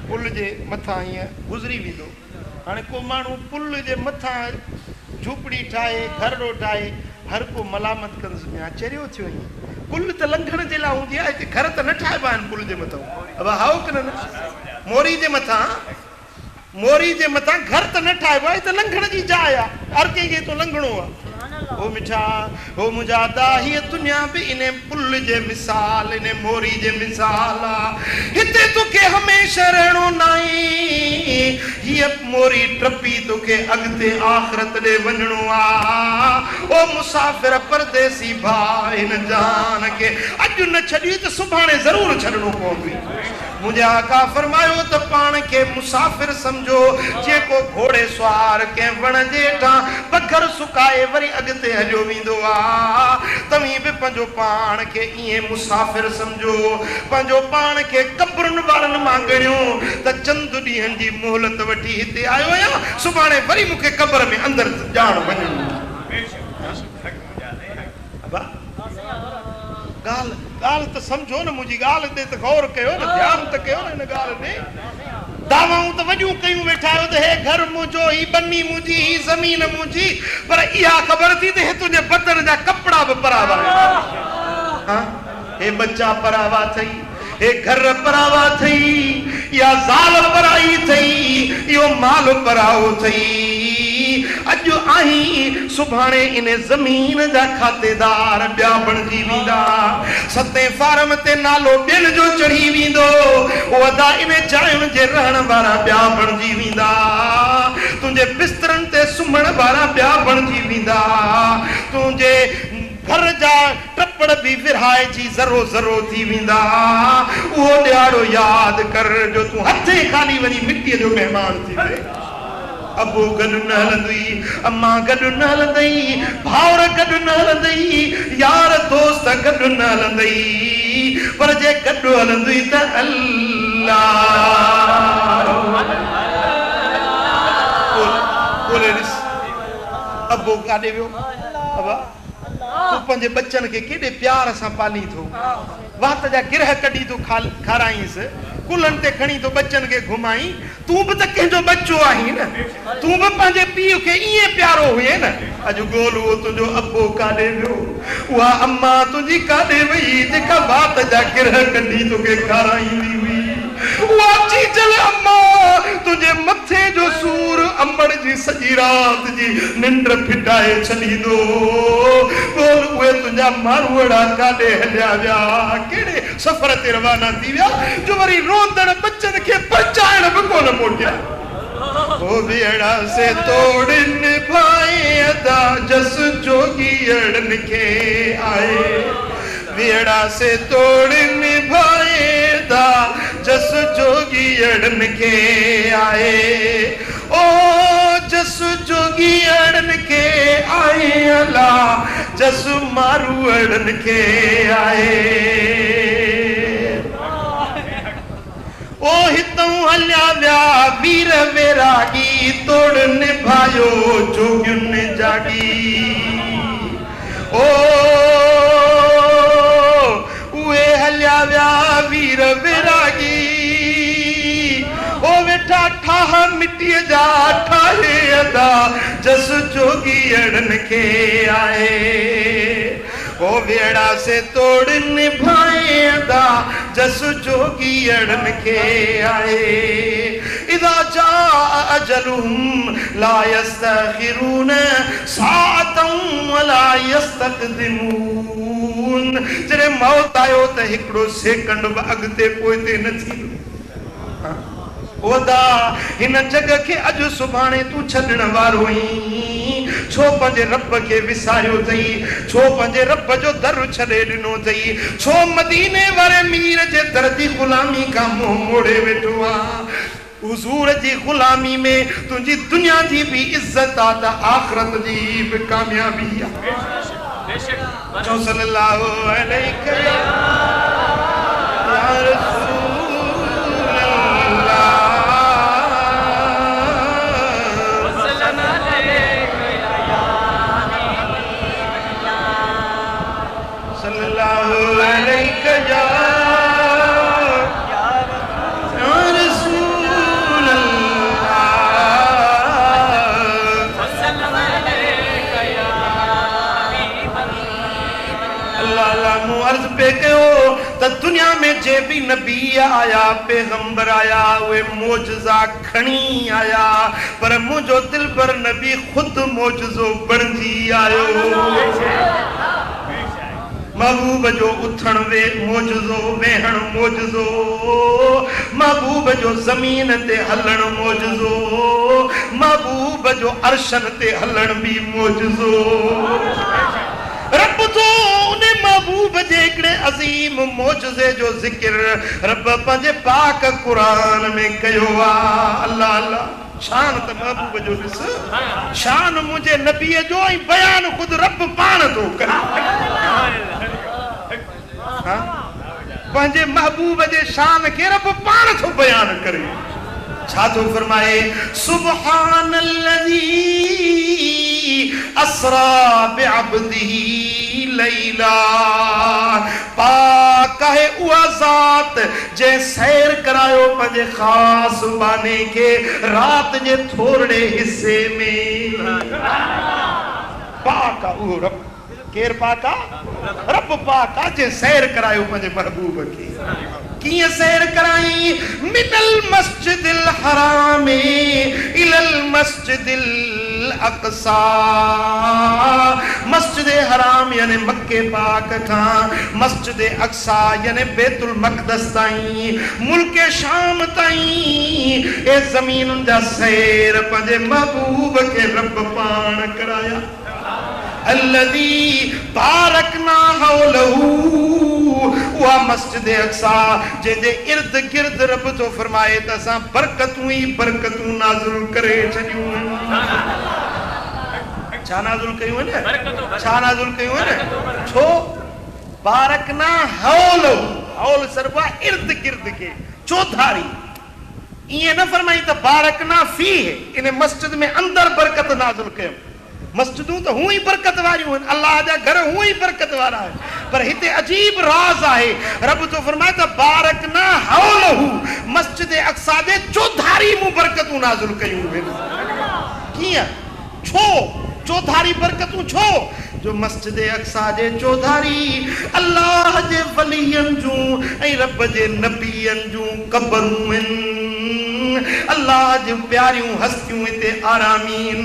पुल जे मथां हीअं गुज़री वेंदो। हाणे को माण्हू पुल जे मथां झूपड़ी ठाहे घर ठाहे हर को मलामत कंदुसि में चरियो थियो आहीं पुल त लंघण जे लाइ हूंदी आहे हिते घर त न ठाहिबा आहिनि पुल जे मथां। अब हाओ की न मोरी जे मथां घर त न ठाहिबो आहे हिते लंघण जी जाइ आहे हर कंहिंखे तो लंघणो आहे। ओ मिठा ओ मुंहिंजा दाही दुनिया बि इन पुल जे मिसाल इन मोरी जे मिसाल आहे। हिते तोखे हमेशह रहणो नाहे हीअ मोरी टपी तोखे अॻिते आख़िरत ॾे वञणो आहे। ओ मुसाफ़िर परदेसी भाउ हिन जान खे अॼु न छॾी त सुभाणे ज़रूरु छॾणो पवंदी। मुझे आका फरमायो त पाण खे मुसाफिर समझो जेको घोड़े सवार के वण जे हेठां पघर सुकाए वरी अॻिते हलियो वेंदो आहे। तव्हीं बि पंहिंजो पाण खे ईअं मुसाफिर समझो। पंहिंजो पाण खे कब्रुनि वारनि मां ॻणियो त चंद ॾींहंनि जी मोहलत वठी हिते आयो आहियां सुभाणे वरी मूंखे क़ब्र में अंदरि ॼाण वञणो। ॻाल्हि त समझो न मुंहिंजी ॻाल्हि ते त गौर कयो न ध्यानु त कयो न हिन ॻाल्हि ते। दावाऊं त वॾियूं कयूं वेठा आहियो त हे घर मुंहिंजो ही बनी मुंहिंजी ही ज़मीन मुंहिंजी पर इहा ख़बर थी त हे तुंहिंजे बदन जा कपिड़ा बि परावा हे बच्चा परावा अथई हे घर परावा अथई इहा ज़ाल पराई अथई इहो माल पराओ अथई। अॼु आहीं सुभाणे इन ज़मीन जा खातेदार ॿिया बणिजी वेंदा। सतें फार्म ते नालो ॿियनि जो चढ़ी वेंदो उहा इन जायुनि जे रहण वारा ॿिया बणिजी वेंदा। तुंहिंजे बिस्तरनि ते सुम्हण वारा ॿिया बणिजी वेंदा। तुंहिंजे घर जा टपड़ भी विरहाइजी ज़रो ज़रो थी वेंदा। उहो ॾियारो यादि कर जो तूं हथे खाली वञी मिटीअ जो महिमान थी वए। अबो गॾु न हलंदई अम्मा गॾु न हलंदई भाउर गॾु न हलंदई यार दोस्त गॾु न हलंदई पर जे गॾु हलंदई त अल्लाह बोले ॾिस अबो काॾे वियो। अबा तूं पंहिंजे बच्चनि खे केॾे प्यार सां पाली थो वात जा गिरह कढी थो खाराईंसि कुलनि ते खणी तो बच्चनि खे घुमाई। तूं बि त कंहिंजो बच्चो आहीं न तूं बि पंहिंजे पीउ खे ईअं प्यारो हुए न। अॼु ॻोल्ह उहो तुंहिंजो अबो काॾे वियो उहा अम्मा तुंहिंजी काॾे वई जेका वात जा गिरह कढी तोखे खाराईंदी हुई। उहा चीचल अम्मा तुंहिंजे मथे जो सूर अंबड़ जी सॼी राति जी निंड फिटाए छॾींदो। बोल उहे तुंहिंजा माण्हू अहिड़ा काॾे हलिया विया कहिड़े सफ़र ते रवाना थी विया जो वरी रोंदड़ बच्चनि खे पहुचाइण बि कोन मोटिया। ओ भेड़ा से तोड़ निभाए अदा जस जोगियड़न के आए भेड़ा से तोड़ निभाए अदा जस जोगियड़न के आए ओ जस जोगियड़न के आए अला जस मारूअड़न के आए। ओ हितों हलिया विया वीर वैरागी तोड़ निभायो जोगियुनि जागी। ओ उहे हलिया विया वीर वैरागी ओ वेठा ठाह मिटीअ जा ठाहे अदा जस जोगियड़न के आए। ओ वेड़ा से तोड़ निभाए अदा जस जोगियड़न के आए। इदा जा अजलुहुम ला यस्तखिरून साअतन वला यस्तक़दिमून। जॾहिं मौत आयो त हिकिड़ो सेकंड बि अॻिते पोइते न थींदो। ओदा हिन जग खे अॼु सुभाणे तूं छॾण वारो आहीं। छो पंहिंजे रब खे विसारियो अथई छो पंहिंजे रब जो दर छॾे ॾिनो अथई छो मदीने वारे मीर जे दर जी ग़ुलामी खां मुंहुं मोड़े वेठो आहे। हुजूर जी गुलामी में तुझी दुनिया जी भी इज्जत आता, आखिरत जी भी कामयाबी आ। जो सल्लल्लाहु अलैहि या रसूल अल्लाह, सल्लल्लाहु अलैहि या अर्ज पे कयो त दुनिया में जे भी नबी आया, पैगंबर आया, वे मोजज़ा खणी आया, पर मुझो दिल पर नबी खुद मोजज़ो बणजी आयो। महबूब जो उथण वे मोजज़ो, वेहण मोजज़ो, महबूब जो ज़मीन ते हलण मोजज़ो, महबूब जो अर्शन ते हलण भी मोजज़ो। रब तो उन महबूब जे हिकिड़े अज़ीम मोजज़े जो ज़िक्र रब पंहिंजे पाक क़ुरान में कयो आहे। अल्लाह अल्लाह, शान त महबूब जो ॾिस, शान मुंहिंजे नबीअ जो ऐं बयान ख़ुदि रब पाण थो करे। पंहिंजे महबूब जे शान खे रब पाण थो बयान करे। छा थो फरमाए? सुब्हानल्लज़ी असरा बिअब्दिही लैला, पाक है उहा ज़ात जे सैर करायो पंहिंजे ख़ास बाने खे रात जे थोरे हिस्से में। पाक उहो रब, केर पाक आहे? रब पाक आहे जे सैर करायो पंहिंजे महबूब खे। किए सैर कराई? मिनल मस्जिदिल हराम इलल मस्जिदिल अक़सा, मस्जिद हराम यानी मक्के पाक खां मस्जिद अक़सा यानी बैतुल मक़दस ताईं, मुल्क शाम ताईं ए ज़मीनुनि जा सैर पंहिंजे महबूब खे रब पाण कराया। अल्लज़ी बारकना हौलहू, उहा मस्जिद अक़सा जंहिंजे इर्द गिर्द रब तो फरमाए त असां बरकतूं ई बरकतूं नाज़िल करे छॾियूं आहिनि। छा नाज़िल कयूं आहिनि? छा नाज़िल कयूं आहिनि? छो बारकना हौलहू, हौल सरबा इर्द गिर्द खे चौधारी। ईअं न फरमाई त बारकना फीह, इन मस्जिद में अंदर बरकत नाज़िल कयूं। मस्जिदूं तो हूं ही बरकत वारियूं आहिनि, अल्लाह जा घर हूं ही बरकत वारा आहिनि, पर हिते अजीब राज़ आहे। रब तो फरमाए त बारकना हौलहू, मस्जिद अक़सा जे चौधारी मूं बरकतूं नाज़िल कयूं आहिनि। कीअं? छो चौधारी बरकतूं? छो जो मस्जिद अक़सा जे चौधारी अल्लाह जे वलियनि जूं ऐं रब जे नबीअनि जूं क़बरूं आहिनि। अल्लाह जी प्यारियूं हस्तियूं हिते आरामीन,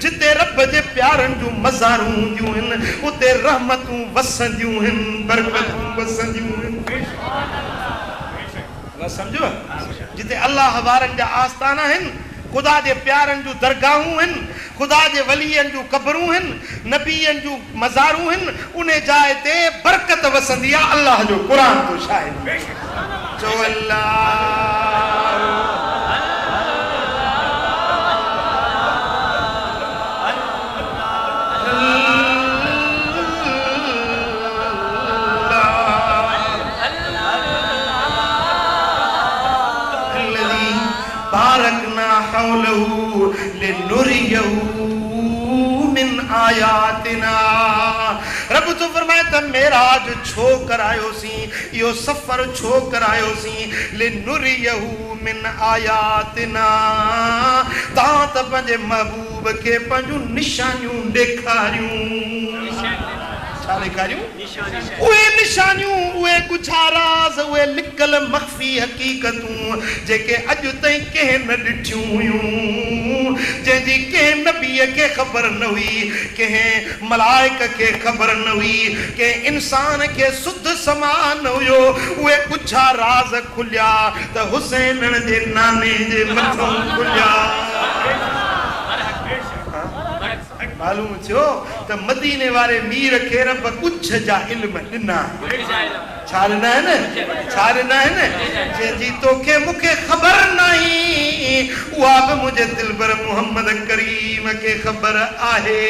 जिते रब जे प्यारनि जूं मज़ारूं हूंदियूं आहिनि उते रहमतूं वसंदियूं आहिनि, बरकतूं वसंदियूं आहिनि। सम्झो? जिते अल्लाह वारनि जा आस्थाना आहिनि, खुदा जे प्यारनि जूं दरगाहूं आहिनि, खुदा जे वलियनि जूं क़बरूं आहिनि, नबीअनि जूं मज़ारूं आहिनि, उन जाइ ते बरकत वसंदी आहे। अल्लाह जो क़ुरान तो शाहिद। चो अल्लाह बारकना हौलहू लिनुरियहू मिन आयातिना। रब तो फरमाए त मेराज छो करायोसीं, इहो सफ़र छो करायोसीं? लिनुरियहू मिन आयातिना, तां त पंहिंजे महबूब खे पंहिंजूं निशानियूं ॾेखारियूं। छा ॾेखारियूं? उहे निशानियूं, उहे कुझा राज़, उहे लिकल मख़फ़ी हक़ीक़तूं जेके अॼु ताईं कंहिं न ॾिठियूं हुयूं, जंहिंजी कंहिं नबीअ खे ख़बर न हुई, कंहिं मलाइक खे ख़बर न हुई, कंहिं इंसान खे सुध समा न हुयो। उहे कुझा राज़ खुलिया त हुसैन जे नाने जे मथां खुलिया। मालूम थियो त मदीने वारे मीर खे रब कुछ जा इल्म ॾिना छा ॾिना आहिनि जंहिंजी तोखे मूंखे ख़बर नहीं उहा बि मुंहिंजे दिलबर मोहम्मद करीम खे ख़बर आहे।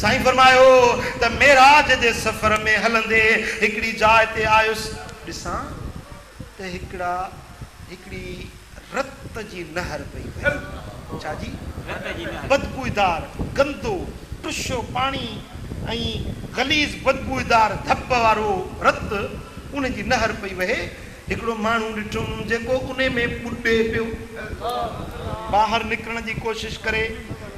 साईं फरमायो त मेराज जे सफ़र में हलंदे हिकिड़ी जाइ ते आयुसि ॾिसां त हिकिड़ी रत जी नहर पई वहे छा जी बदबूदार गंदो टुशो पाणी ऐं गलीज़ बदबूदार धप वारो रत उन जी नहर पई वहे। हिकिड़ो माण्हू ॾिठुमि जेको उन में ॿुॾे पियो ॿाहिरि निकिरण जी कोशिशि करे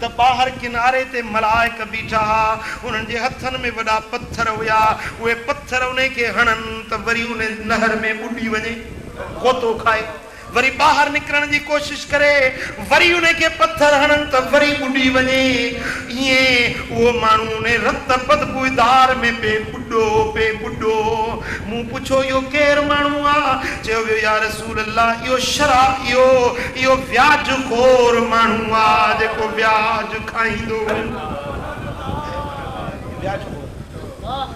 त ॿाहिरि किनारे ते मलाइक बीठा हुआ उन्हनि जे हथनि में वॾा पत्थर हुया उहे पत्थर उन खे हणनि त वरी उन नहर में ॿुॾी वञे गोतो खाए वरी ॿाहिरि निकिरण जी कोशिशि करे वरी उन खे पत्थर हणनि त वरी ॿुॾी वञे। ईअं उहो माण्हू उन रत बदबूदार में पे ॿुॾो मूं पुछो इहो केरु माण्हू आहे चयो वियो या रसूल अल्लाह इहो शराब इहो व्याज खोर माण्हू आहे जेको व्याज खाईंदो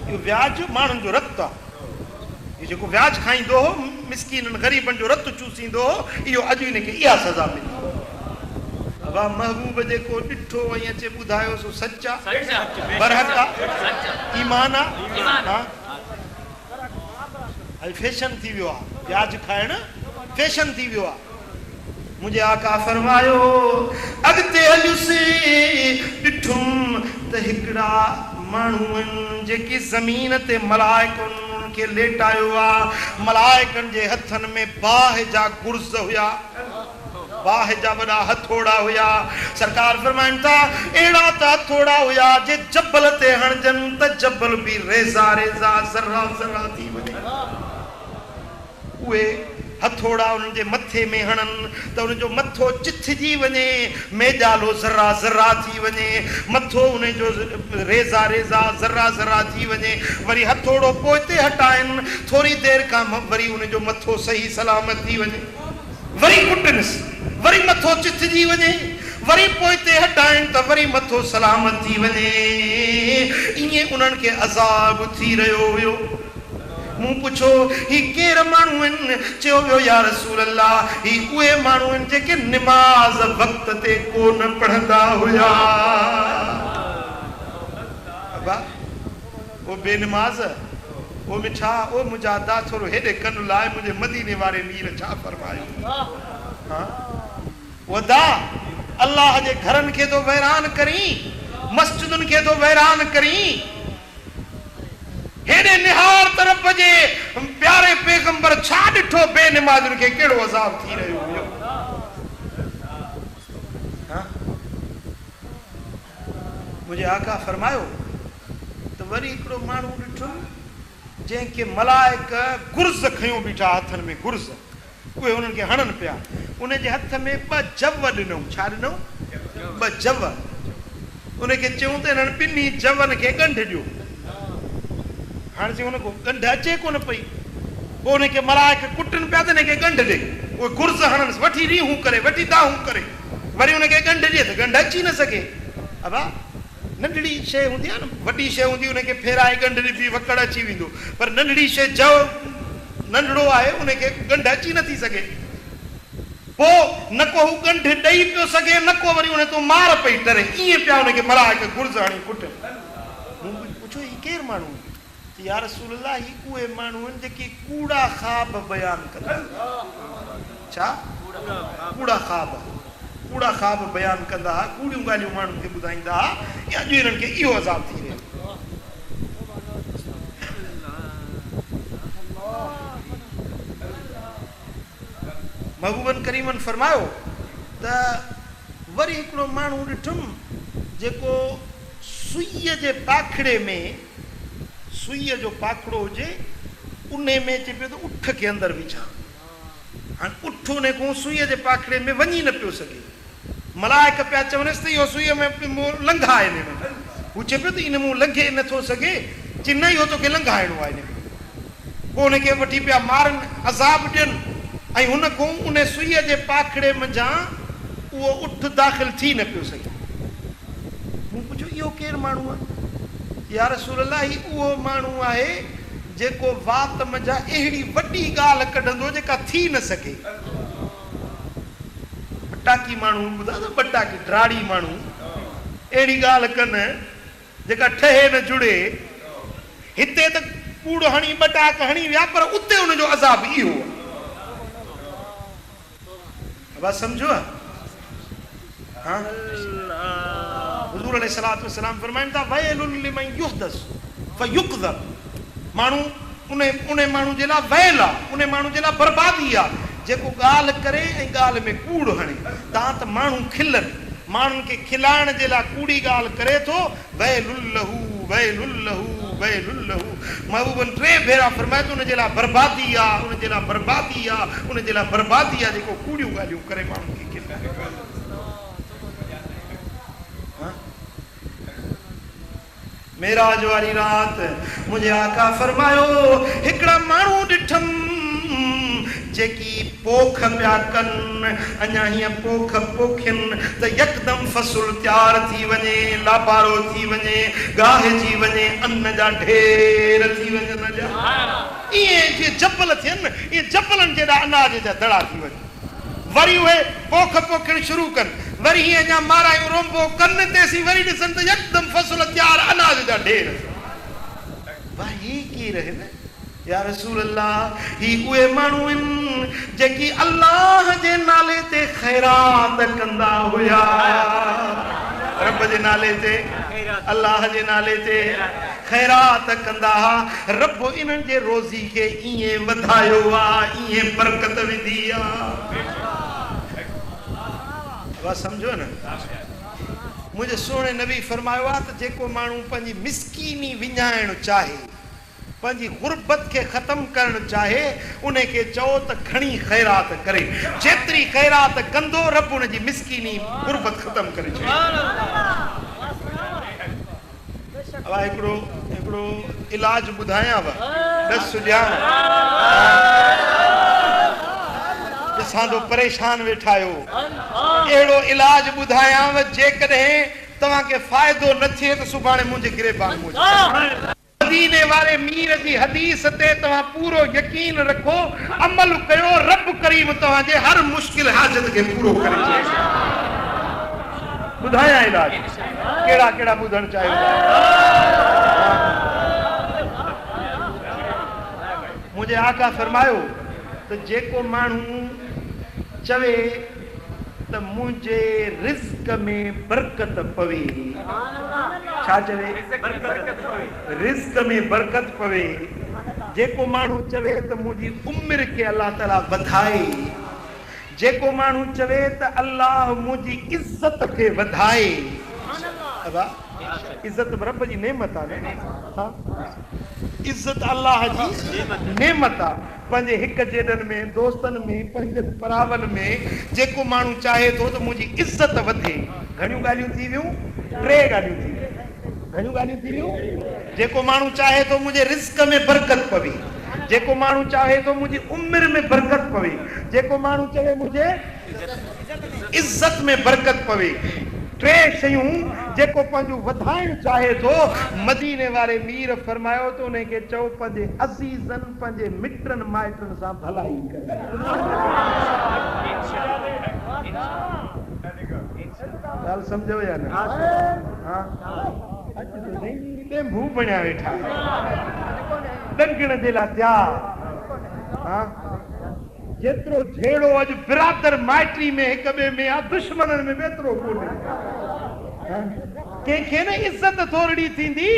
इहो व्याज माण्हुनि जो रत आहे जेको व्याज खाईंदो हो मिसकीननि ग़रीबनि जो रत चूसींदो हो इहो अॼु हिनखे इहा सज़ा मिली। वाह महबूब जेको ॾिठो ऐं अचे ॿुधायो सो सच आहे बरहक आहे ईमान आहे फैशन थी वियो आहे व्याज खाइण फैशन थी वियो आहे। मुंहिंजे आका फरमायो अॻिते हलियुसि ॾिठुमि त हिकिड़ा माण्हू आहिनि जेकी ज़मीन ते मलाइकुनि खे लेटायो आहे मलाइकनि जे हथनि में बाहि जा गुर्ज़ हुया बाहि जा वॾा हथोड़ा हुया। सरकार फरमाइनि था अहिड़ा त हथोड़ा हुया जे जबल ते हणजनि त जबल बि रेज़ा ज़रा थी वञे उहे हथोड़ा उन्हनि जे मथे में हणनि त उनजो मथो चिथजी वञे मेजालो ज़रा थी वञे मथो उन जो रेज़ा ज़रा थी वञे वरी हथोड़ो पोइते हटाइनि थोरी देरि खां वरी उनजो मथो सही सलामत थी वञे वरी कुटनिसि वरी मथो चिथजी वञे वरी पोइते हटाइनि त वरी मथो सलामत थी वञे। ईअं उन्हनि खे अज़ाब थी रहियो हुयो। मूं पुछो ही केर माण्हू आहिनि चयो वियो या रसूल अल्लाह ही उहे माण्हू आहिनि जेके निमाज़ वक़्त ते कोन पढ़ंदा हुया। वो बेनमाज़ वो मिठा ओ मुजादा थोरो हेॾे कन लाइ मुंहिंजे मदीने वारे मीर छा फरमायो वदा अल्लाह जे घरनि खे तो वैरान करी मस्जिदुनि खे तो वैरान करी हेॾे निहार तरफ़ जे प्यारे पैगंबर छा ॾिठो बेनमाज़ुनि खे कहिड़ो अज़ाब थी रहियो हुयो। मुंहिंजे आका फरमायो त वरी हिकिड़ो माण्हू ॾिठो जंहिंखे मलाइक गुर्ज़ खयूं बीठा हथनि में गुर्ज़ उहे उन्हनि खे हणनि पिया उन जे हथ में ॿ जव ॾिनऊं छा ॾिनऊं ॿ जव उनखे चयूं त हिननि ॿिन्ही जवनि खे ॻंढ ॾियो हाणे चयूं हुनखे ॻंढ अचे कोन पई पोइ हुनखे मलाइक कुटनि पिया त हिनखे ॻंढ ॾे उहे गुर्ज़ हणनि वठी रीहूं करे वठी दाहूं करे वरी हुनखे ॻंढ ॾिए त ॻंढ अची न सघे अबा नंढड़ी शइ हूंदी आहे न वॾी शइ हूंदी हुनखे फेराए ॻंढ ॾिबी वकड़ अची वेंदो पर नंढड़ी शइ जव नंढड़ो आहे उनखे ॻंढ अची नथी सघे पोइ न को हू ॻंढ ॾेई पियो सघे न को वरी उन तूं मार पई टरे ईअं पिया हुनखे मलाइक गुर्ज़ हणी कुट पुछो ही केरु माण्हू या रसूल अल्लाह ही उहे माण्हू आहिनि जेके कूड़ा ख़्वाब बयानु कंदा छा कूड़ा ख़्वाब बयानु कंदा कूड़ियूं ॻाल्हियूं माण्हुनि खे ॿुधाईंदा या अॼु हिननि खे इहो अज़ाब थी रहियो। महबूबन करीमन फरमायो त वरी हिकिड़ो माण्हू ॾिठुमि जेको सुईअ जे पाखड़े में सुईअ जो पाखड़ो हुजे उन में चए पियो त उठ खे अंदरि विझां हाणे उठ उन खां सुईअ जे पाखड़े में वञी न पियो सघे मलाइक पिया चवनिसि त इहो सुईअ में लंघा हिन में हू चए पियो त इन मूं लंघे नथो सघे चई न इहो तोखे लंघाइणो आहे हिन में पोइ हुनखे वठी पिया मारनि अज़ाब ॾियनि ऐं हुन खां उन सुईअ जे पाखड़े मंझां उहो उठ दाख़िल थी न पियो सघे। मूं पुछो इहो केरु माण्हू आहे? या रसूल अल्लाह, ही उहो माण्हू आहे जेको वात मजा अहिड़ी वॾी ॻाल्हि कढंदो जेका थी न सघे। बटाकी माण्हू ॿुधा त, बटाकी ड्राड़ी माण्हू अहिड़ी ॻाल्हि कनि जेका ठहे न जुड़े। हिते त कूड़ हणी बटाक हणी विया, पर उते हुनजो अज़ाब इहो आहे। बस सम्झो? हाँ, हुज़ूर अलैहिस्सलातु वस्सलाम फरमाइनि था, वैलुन लिमन युहदस फयुक़दर। माण्हू उन माण्हू जे लाइ वैल आहे, उन माण्हू जे लाइ बर्बादी आहे जेको ॻाल्हि करे ऐं ॻाल्हि में कूड़ हणे। तव्हां त माण्हू खिलनि, माण्हुनि खे खिलाइण जे लाइ कूड़ी ॻाल्हि करे थो। वैलुल्लहू वैलुल्लहू वैलुल्लहू। महबूबन 3 भेरा फरमाए थो, उन जे लाइ बर्बादी आहे, उन जे लाइ बर्बादी आहे, उन जे लाइ बर्बादी आहे जेको कूड़ियूं ॻाल्हियूं करे माण्हुनि खे खिलाए। मेराज वारी रात मुझे आका फरमायो, हिकड़ा माण्हू ॾिठम जेकी पोख पिया कनि, अञा हीअं पोख पोखिन त यकदम फसुल तयार थी वञे, लाबारो थी वञे, गाहिजी वञे, अन्न जा ढेर थी वञनि। ईअं जीअं जबल थियनि, इहे जबलनि जहिड़ा अनाज जा दड़ा थी वञनि। वरी उहे पोख पोखण शुरू कनि, वरी हीअं अञा मारायूं रोंबो कनि तेसीं वरी ॾिसनि त यकदम फसुल तयार, अनाज जा ढेर। भाई ही केरु आहिनि? या रसूल अल्लाह, ही उहे माण्हू आहिनि जेकी अल्लाह जे नाले ते ख़ैरात कंदा हुया। रब जे नाले ते, अल्लाह जे नाले ते ख़ैरात कंदा हा। रब इन्हनि जे रोज़ी खे ईअं वधायो आहे, ईअं बरकत विधी आहे। बस सम्झो न? मुंहिंजे सोणे नबी फरमायो आहे त जेको माण्हू पंहिंजी मिसकीनी विञाइण चाहे, पंहिंजी गुरबत खे ख़तम करणु चाहे, उन खे चओ त खणी ख़ैरात करे। जेतिरी ख़ैरात कंदो, रब उन जी मिसकीनी गुरबत ख़तम करे छॾे। हिकिड़ो इलाज ॿुधायांव, बसि सुॼाण ॾिसां थो परेशान वेठा आहियो। अहिड़ो इलाज ॿुधायांव, जेकॾहिं तव्हांखे फ़ाइदो न थिए त सुभाणे मुंहिंजे गिरेबान मदीने वारे मीर जी हदीस ते तव्हां पूरो यकीन रखो, अमल कयो, रब करीम तव्हांजे हर मुश्किल हाजत खे पूरो करे छॾे। ॿुधायां इलाज, कहिड़ा कहिड़ा ॿुधणु चाहियो? मुंहिंजे आका फरमायो त जेको माण्हू चवे त मुंहिंजे रिज़्क में बरकत पवे, छा चवे? रिज़्क में बरकत पवे। जेको माण्हू चवे त मुंहिंजी उमिरि खे अल्लाह ताला वधाए, जेको माण्हू चवे त अल्लाह मुंहिंजी इज़त खे वधाए। इज़त रब जी नेमत आहे न? इज़त अल्लाह जी नेमत आहे। पंहिंजे हिक जेॾनि में, दोस्तनि में, पंहिंजे परावनि में जेको माण्हू चाहे थो त मुंहिंजी इज़त वधे, घणियूं ॻाल्हियूं थी वियूं? 3 ॻाल्हियूं थी वियूं। घणियूं ॻाल्हियूं थी वियूं? जेको माण्हू चाहे थो मुंहिंजे रिज़्क में बरकत पवे, जेको माण्हू चाहे थो मुंहिंजी उमिरि में बरकत पवे, जेको माण्हू चवे मुंहिंजे इज़त में बरकत पवे। 3 शयूं जेको पंहिंजो वधाइण चाहे थो, मदीने वारे मीर फरमायो त उन खे चओ पंहिंजे अज़ीज़नि, पंहिंजे मिटनि माइटनि सां भलाई करे। ॻाल्हि सम्झो या न? टेम्बू बणिया वेठा, ॾंगण जे लाइ तयार। जेतिरो झेड़ो अॼु बिरादर माइटी में हिक ॿिए में आहे, दुश्मननि में एतिरो कोन्हे। कंहिंखे न इज़त थोरड़ी थींदी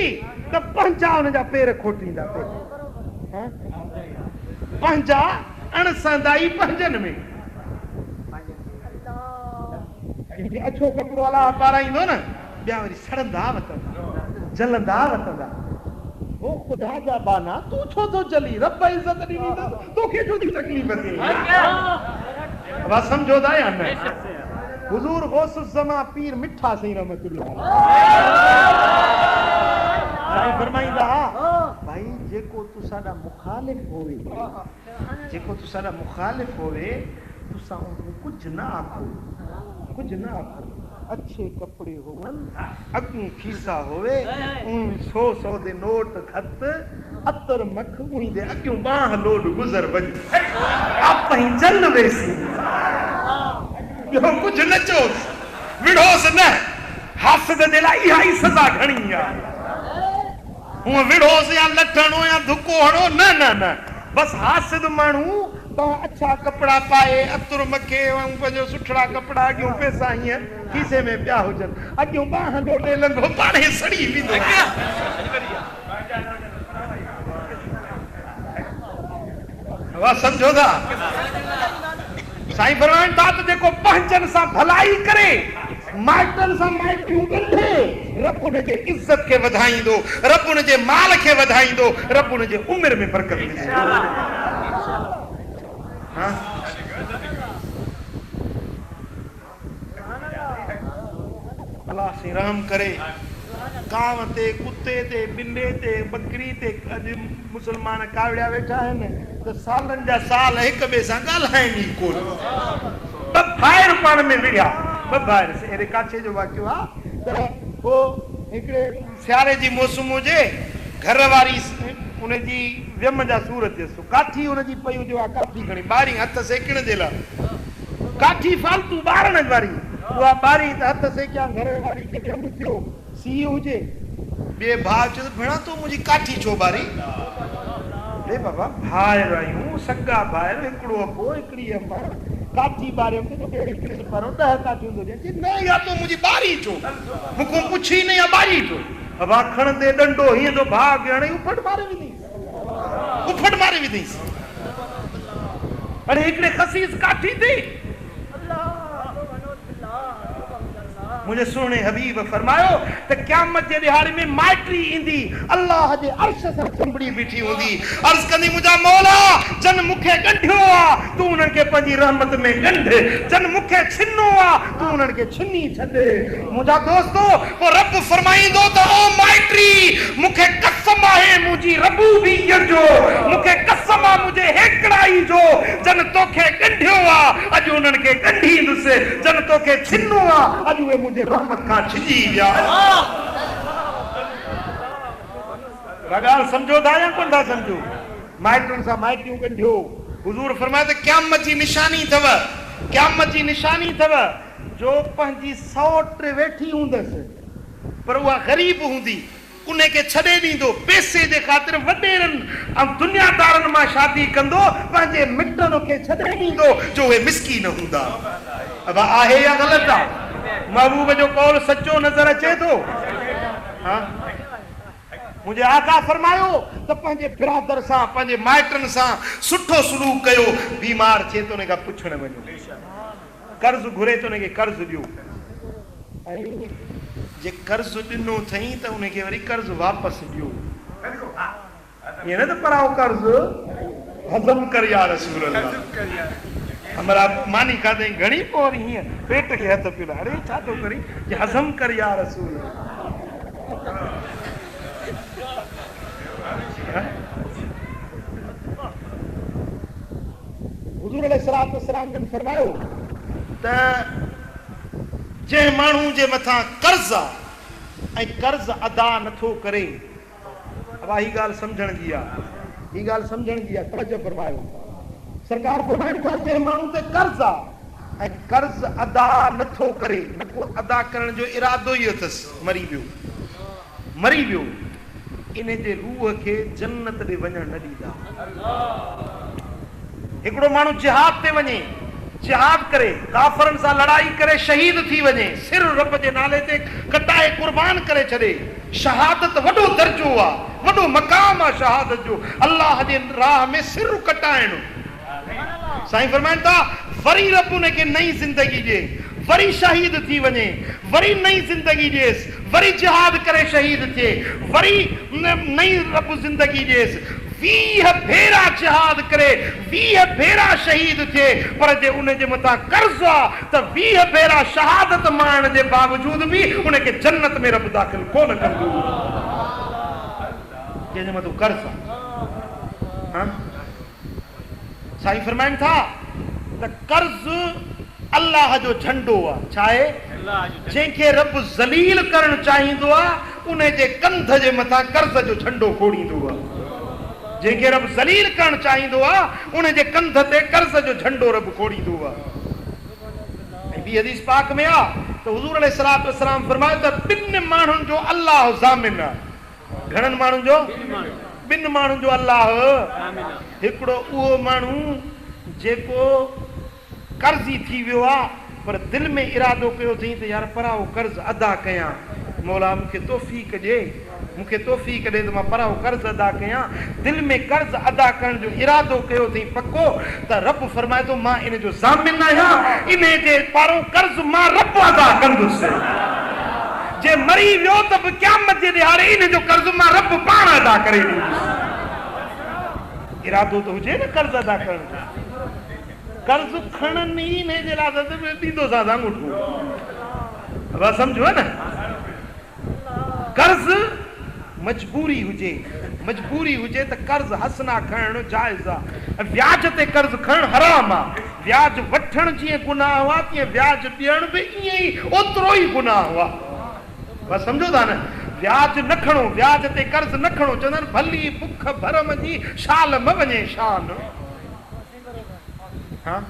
त 5 हुनजा पेर खोटींदा, पंहिंजा अणसंदाई पंहिंजनि में। अछो कपिड़ो अलाह पाराईंदो न, ॿिया वरी सड़ंदा वतंदा, जलंदा वतंदा। ओ खुदा जा बाना, तूं छो थो जली? रब इज़त ॾिनी त तोखे छो थी तकलीफ़ थिए? वाह, सम्झो था या न? हुज़ूर गौस ज़मा पीर मिठा सही रहमतुल्लाह फरमाईंदा, भाई जेको तू साडा मुखालिफ होवे, जेको तू साडा मुखालिफ होवे, तुसा कुछ ना आखो, कुछ ना आखो। अच्छे कपड़े होवन, अगू खीसा होवे, उन 100 दे नोट खत, अतर मख उन दे अगू बाह लोड गुजर बज आप ही चल वेसी यो कुछ न चोस विड़ोस न हासद दे ला इहा ही सजा घणी आ हूं विड़ोस या लठणो या धुको हणो न न न बस हासद मानू तो अच्छा कपड़ा पाए अतर मखे पंहिंजो सुठड़ा कपड़ा अॻियों पैसा हीअं खीसे में पिया हुजनि अॻियों बाह लोटे लंघो पाणे सड़ी वेंदो वाह सम्झो था साईं फरमाइनि था त जेको पंहिंजनि सां भलाई करे माइटनि सां माइटियूं ॻंढे रब उन जे इज़त खे वधाईंदो रब उन जे माल खे वधाईंदो रब उन जे उमिरि में बरकत ॾींदो अल्लाह से रहम करे कांव ते कुत्ते ते बिल्ले ते बकरी ते अॼु मुसलमान कावड़िया वेठा आहिनि त सालनि जा साल हिक ॿिए सां ॻाल्हाइनि ई कोन ॿ भाइर पाण में विढ़िया ॿ भाइर अहिड़े काछे जो वाक़ियो आहे त पोइ हिकिड़े सियारे जी मौसम हुजे घर वारी उनजी वियम जा सूर थियसि काठी हुनजी पई हुजे आहे काठी खणी ॿारी हथ सेकण जे लाइ काठी फालतू ॿारण वारी उहा ॿारी त हथ सेकिया घर वारी खे ॼम थियो सी हुजे ॿिए भाउ चयो भेणा तूं मुंहिंजी काठी छो ॿारी हे बाबा भाइर आहियूं सगा भाइर हिकिड़ो अबो हिकिड़ी अम्मा काठी ॿारियमि पर 10 काठियूं थो ॾियनि न या तूं मुंहिंजी ॿारी छो मूंखां पुछी न या ॿारी छो बाबा खणंदे डंडो हीअं तो भाग हाणे उफट मारे विधीस अरे हिकिड़े खसीस काठी थी मुझे सुने हबीब फरमायो त क़यामत जे दिहाड़े में माइट्री इंदी अल्लाह जे अर्श सां संभड़ी बीठी हुंदी अर्ज कंदी मुंहिंजा मौला जन मूंखे ॻंढियो आहे तूं उन्हनि खे पंहिंजी रहमत में ॻंढ जन मूंखे छिनो आहे तूं उन्हनि खे छिनी छॾ मुंहिंजा दोस्तो पोइ रब फरमाईंदो त ओ माइट्री मूंखे कसम आहे मुंहिंजी रबूबियत जो मूंखे कसम आहे मुंहिंजे हेकड़ाई जो जन तोखे ॻंढियो आहे अॼु उन्हनि खे ॻंढींदुसि जन तोखे छिनो आहे अॼु उहे रहमत का छिजी विया ॻाल्हि सम्झो था या कोन था सम्झो माइटनि सां माइटियूं ॻंढियो हुज़ूर फरमाए त क़यामत जी निशानी अथव जो पंहिंजी सौट वेठी हूंदसि पर उहा ग़रीब हूंदी उन खे छॾे ॾींदो पैसे जे ख़ातिर वॾेरनि ऐं दुनियादारनि मां शादी कंदो पंहिंजे मिटनि खे छॾे ॾींदो जो उहे मिसकीन हूंदा अब आहे या ग़लति आहे महबूब जो कौल सच्चो नजर अचे थो मुझे आका फरमायो त पंहिंजे बिरादर सां पंहिंजे माइटनि सां सुठो सलूक कयो बीमार थिए त उन खां पुछण वञो कर्ज़ घुरे त उनखे कर्ज़ ॾियो जे कर्ज़ ॾिनो अथई त उनखे वरी कर्ज़ वापसि ॾियो ईअं न त पराओ कर्ज़ हज़म कर या रसूल अल्लाह हमारा मानी खाधे घणी पोर हीअं पेट खे हथ पियो अरे छा थो करी जे हज़म कर या रसूल हुजूर अलैहिस्सलातु वस्सलाम ने फरमायो त जे माण्हू जे मथां कर्ज़ आहे ऐं कर्ज़ अदा नथो करे अब ही ॻाल्हि सम्झण जी आहे तवजो फरमायो सरकार फरमाइनि था जे माण्हू ते कर्ज़ आहे ऐं कर्ज़ अदा नथो करे अदा करण जो इरादो ई अथसि मरी वियो इन जे रूह खे जन्नत ॾे वञण न ॾींदा हिकिड़ो माण्हू जिहाद ते वञे जिहाद करे काफ़रनि सां लड़ाई करे शहीद थी वञे सिर रब जे नाले ते कटाए कुर्बान करे छॾे शहादत वॾो दर्जो आहे वॾो मक़ाम आहे शहादत जो अल्लाह जे राह में सिर कटाइण साईं फरमाइनि था वरी रब उनखे नई ज़िंदगी ॾे वरी शहीद थी वञे वरी नई ज़िंदगी ॾेसि वरी जिहाद करे शहीद थिए वरी नई रब ज़िंदगी ॾेसि 20 भेरा जिहाद करे 20 भेरा शहीद थिए पर जे उन जे मथां कर्ज़ आहे त 20 भेरा शहादत मारण जे बावजूद बि उनखे जन्नत में रब दाख़िल कोन कंदो जंहिंजे मथां कर्ज़ आहे साईं फरमाइनि था त कर्ज़ अल्लाह जो झंडो आहे। छा आहे? जंहिंखे रब ज़लील करणु चाहींदो आहे उन जे कंध जे मथां कर्ज़ जो झंडो खोड़ींदो आहे। जंहिंखे रब ज़लील करणु चाहींदो आहे उन जे कंध ते कर्ज़ जो झंडो रब खोड़ींदो आहे। ऐं ॿी हदीस पाक में आहे त हुज़ूर अलैहिस्सलातु वस्सलाम फरमायो त ॿिनि माण्हुनि जो अल्लाह ज़ामिन आहे। घणनि माण्हुनि जो? ॿिनि माण्हुनि जो अल्लाह। हिकिड़ो उहो माण्हू जेको कर्ज़ी थी वियो आहे पर दिलि में इरादो कयो अथई त यार पराओ कर्ज़ अदा कयां, मौला मूंखे तौफ़ीक़ ॾे, मूंखे तौफ़ीक़ ॾे त मां पराओ कर्ज़ अदा कयां। दिलि में कर्ज़ अदा करण जो इरादो कयो अथई पको त रब फरमाए थो मां इन जो ज़ामिन आहियां, इन जे पारो कर्ज़ मां रब अदा कंदुसि। जे मरी वियो त बि क़यामत जे ॾियारे इन जो कर्ज़ मां रब पाण अदा करे ॾींदुसि। इरादो त हुजे न कर्ज़ अदा करण जो। कर्ज़ खणनि ई न जे लाइ ॾींदो सां अंगूठो। अब सम्झो न, कर्ज़ मजबूरी हुजे त कर्ज़ हसना खणणु जाइज़ आहे। व्याज ते कर्ज़ खणणु हराम आहे। व्याज वठणु जीअं गुनाह आहे तीअं व्याज ॾियणु बि ईअं ई ओतिरो ई गुनाह आहे। बस सम्झो था न, व्याज न खणो, व्याज ते कर्ज़ न खणो। चवंदा आहिनि भली बुख भरम जी शाल म वञे शान। हाँ?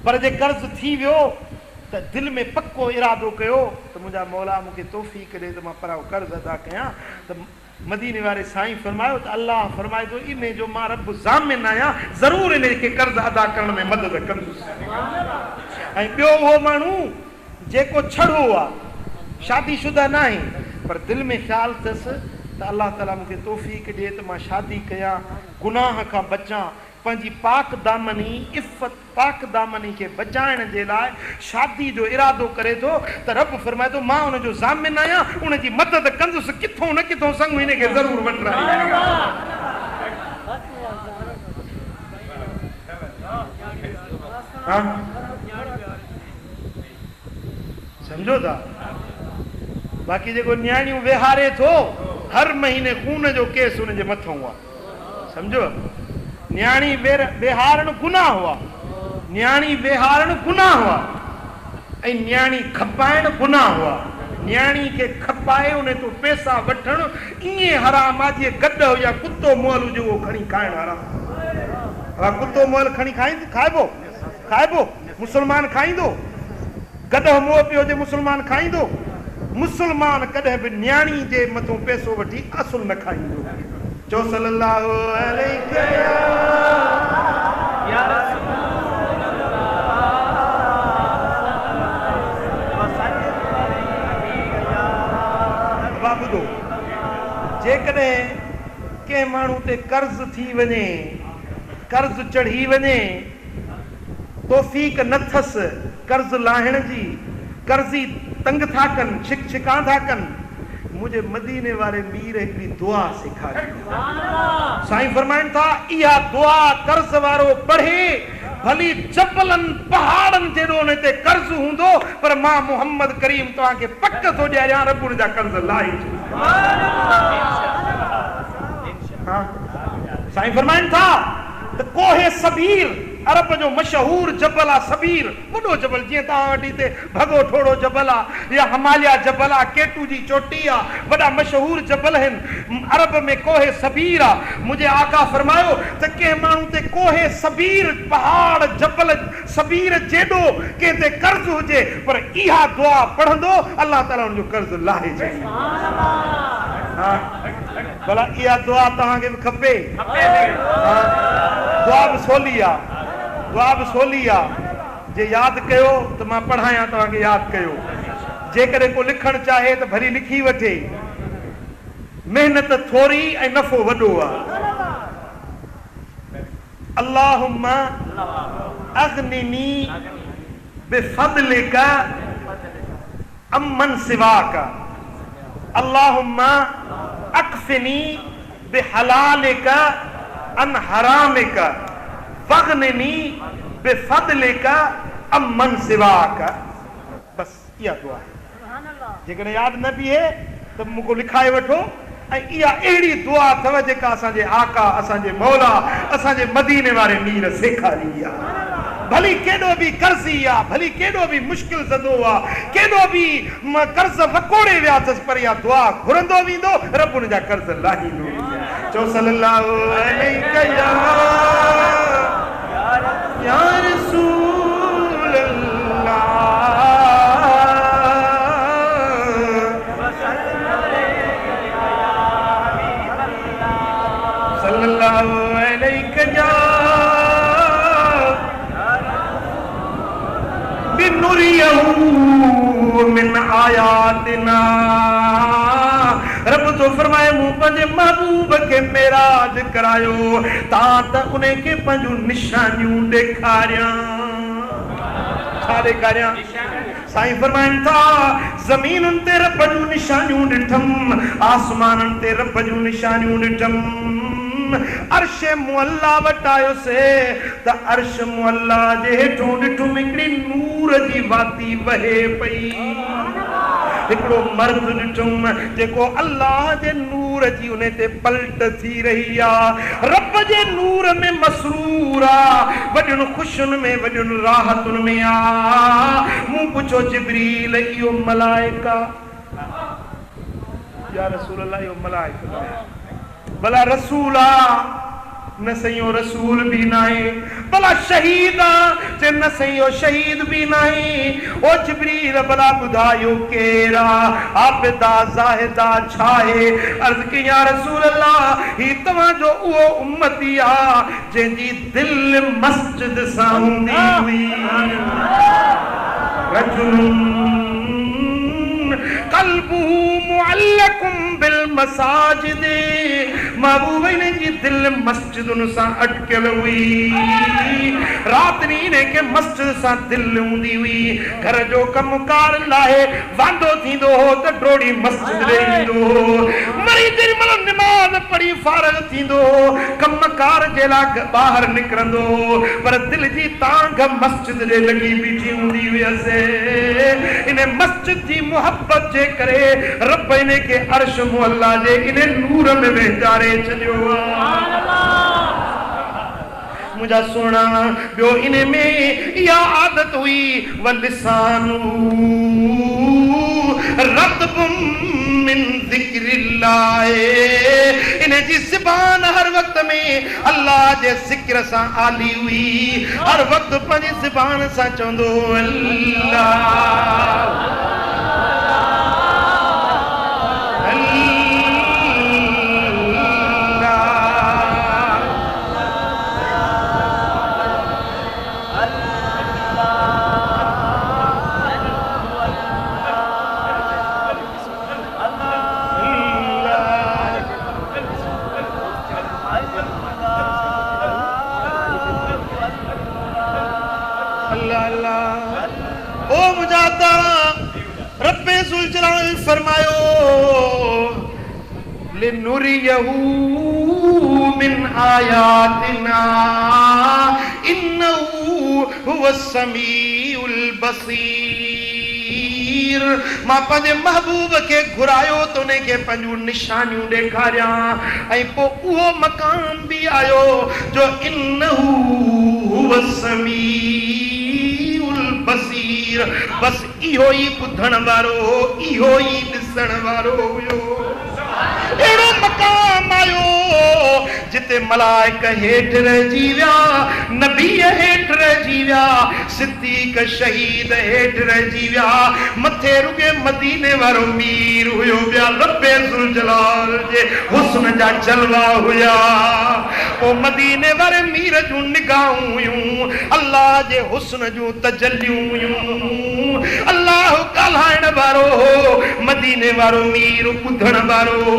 पर जे कर्ज़ थी वियो त दिलि में पक्को इरादो कयो त मुंहिंजा मौला मूंखे तौफ़ीक़ ॾे त मां पराओ कर्ज़ अदा कयां, त मदीने वारे साईं फरमायो त अल्लाह फरमाए थो इन जो मां रब ज़ामिन आहियां, ज़रूरु इन खे कर्ज़ अदा करण में मदद कंदुसि। ऐं ॿियो उहो माण्हू जेको छड़ो आहे, शादीशुदा न आहे पर दिलि में ख़्यालु अथसि त अल्लाह ताला मूंखे तौफ़ीक़ ॾिए त मां शादी कयां, गुनाह खां बचां, पंहिंजी पाक दामनी इफ़त पाक दामनी खे बचाइण जे लाइ शादी जो इरादो करे थो त रब फरमाए थो मां उन जो ज़ामिन आहियां, उन जी मदद कंदुसि। किथों न किथों संग हिन खे ज़रूरु वठणु सम्झो था। बाक़ी जेको न्याणियूं विहारे थो हर महीने खून जो केस हुनजे मथां हुआ। सम्झो, न्याणी विहारणु गुनाह हुआ, न्याणी विहारणु गुनाह हुआ ऐं न्याणी खपाइणु गुनाह हुआ। न्याणी खे खपाए उन तो पैसा वठणु ईअं हराम आहे जीअं गॾु या कुतो मुअल हुजे उहो खणी खाइणु हराम। कुतो मुअल खणी खाइबो? मुस्लमान खाईंदो? गॾु मुंहुं पियो हुजे मुस्लमान खाईंदो? मुस्लमान कॾहिं बि न्याणी जे मथां पैसो वठी असुल न खाईंदो। चो सल्लल्लाहु अलैहि या ॿुधो, जेकॾहिं कंहिं माण्हू ते कर्ज़ थी वञे, कर्ज़ चढ़ी वञे, तौफ़ीक़ न अथसि कर्ज़ लाहिण जी, कर्ज़ी तंग था कनि, छिका था कनि, मुझे मदीने वारे मीर हिकिड़ी दुआ सेखारी। साईं फरमाइनि था इहा दुआ कर्ज़ वारो पढ़े भली जबलनि पहाड़नि जेॾो हुन ते कर्ज़ हूंदो पर मां मोहम्मद करीम तव्हांखे पक थो ॾियारियां रब हुन जा कर्ज़ लाहे। साईं फरमाइनि था त कोहे सबीर अरब जो मशहूर जबल आहे। सबीर वॾो जबल, जीअं तव्हां वटि हिते भगो ठोड़ो जबल आहे या हिमालया जबल आहे, केटू जी चोटी आहे, वॾा मशहूर जबल आहिनि। अरब में कोहे सबीर आहे। मुंहिंजे आका फरमायो त कंहिं माण्हू ते कोहे सबीर पहाड़ जबल सबीर जेॾो कंहिं ते कर्ज़ हुजे पर इहा दुआ पढ़ंदो अल्लाह ताला हुनजो कर्ज़ लाहे छॾींदो। भला इहा दुआ तव्हांखे बि खपे? दुआ बि सवली आहे, दुआ बि सवली आहे। जे यादि कयो त मां पढ़ायां, तव्हांखे यादि कयो। जेकॾहिं को लिखणु चाहे त भली लिखी वठे। महिनत थोरी ऐं नफ़ो वॾो आहे। अल्लाहुम्मा अग़निनी बिफ़ज़लिका अम्मन सिवाका, अल्लाहुम्मा अक्फ़िनी बिहलालिका अन हरामिका वग़निनी बिफ़ज़लिका अम्मन सिवाका। बस इहा दुआ आहे। जेकॾहिं यादि न बीहे त मूंखे लिखाए वठो। ऐं इहा अहिड़ी दुआ अथव जेका असांजे आका, असांजे मौला, असांजे मदीने वारे मीर सेखारी आहे। भली केॾो बि कर्ज़ी आहे, भली केॾो बि मुश्किल ज़दो आहे, केॾो बि कर्ज़ वकोड़े विया अथसि, पर इहा दुआ घुरंदो वेंदो, रब हुन जा कर्ज़ लाहींदो। चओ सल्लल्लाहु अलैहि या रसूल अल्लाह, सल्लल्लाहु अलैहि बिनुरियहू मिन आयातिना। रब तो फरमाए मूं पंहिंजे महबूब खे मेराज करायो तां त उन खे पंहिंजूं निशानियूं ॾेखारियां। छा ॾेखारियां? साईं फरमाइनि था ज़मीनुनि ते रब जूं निशानियूं ॾिठम, आसमाननि ते रब जूं निशानियूं ॾिठम। अर्श मुअल्ला वटि आयोसे त अर्श मुअल्ला जे हेठों ॾिठुम हिकिड़ी नूर जी वाती वहे पई। हिकिड़ो मर्द ॾिठुम जेको अल्लाह जे नूर जी उन ते पलट थी रही आहे, रब जे नूर में मसरूर आहे, वॾियुनि ख़ुशियुनि में वॾियुनि राहतुनि में आहे। मूं पुछो जिब्रील इहो मलाइका? या रसूल अल्लाह इहो मलाइका भला रसूल आहे? न सईं रसूल बि न आहे। भला शहीद आहे? न सईं शहीद बि न आहे। ओ जिब्रील भला ॿुधायो केरु आहे? आबिदा ज़ाहिदा छा आहे? अर्ज़ कई या रसूल अल्लाह ही तव्हांजो उहो उम्मती आहे जंहिंजी दिलि मस्जिद सां हूंदी हुई। क़ल्बुहु मुअल्लकुम बिल मसाजिद, महबूब जी दिल मस्जिदुनि सां अटकियल हुई। रात ॾींहं के मस्जिद सां दिल हूंदी हुई। घर जो कमकार लाहे वांदो थींदो हो त ड्रोड़ी मस्जिद ॾे ईंदो हो। मरी जेॾीमहिल निमाज़ पढ़ी फारग थींदो हो कमकार जे लाइ ॿाहिरि निकिरंदो हो, पर दिल जी तांघ मस्जिद ॾे लॻी बीठी हूंदी हुयसि। इन मस्जिद जी मुहबत जे करे रब इन खे अर्श मुअल्ला जे इन नूर में वेचारे छॾियो। मुंहिंजा सोना ॿियो इन में इहा आदत हुई वलिसानु रतबुम मिन ज़िक्रिल्लाह, इन जी ज़बान हर वक्त में अल्लाह जे ज़िक्र सां आली हुई। हर वक्त पंहिंजी ज़बान सां चवंदो अल्लाह फरमायो लिनुरियहू मिन आयातिना इन्नहू हुवस समीउल बसीर। मां पंहिंजे महबूब खे घुरायो त उन खे पंहिंजूं निशानियूं ॾेखारियां, ऐं पोइ उहो मकाम बि आयो जो इन्नहू हुवस समीउल बसीर। बस इहो ई ॿुधण वारो, इहो ई ॾिसण वारो हुयो। अहिड़ो मकाम आयो जिते मलाइक हेठि रहिजी विया, नबी हेठि रहिजी विया, सिद्दीक़ शहीद हेठि रहिजी विया, मथे रुगे मदीने वारो मीर हुयो ॿिया रब्बे ज़ुल जलाल जे हुस्न जा जलवा हुया। पोइ मदीने वारे मीर जूं निगाहूं हुयूं, अल्लाह जे हुस्न जूं तजल्लियूं हुयूं। अल्लाह ॻाल्हाइण वारो हो, मदीने वारो मीर ॿुधण वारो हो,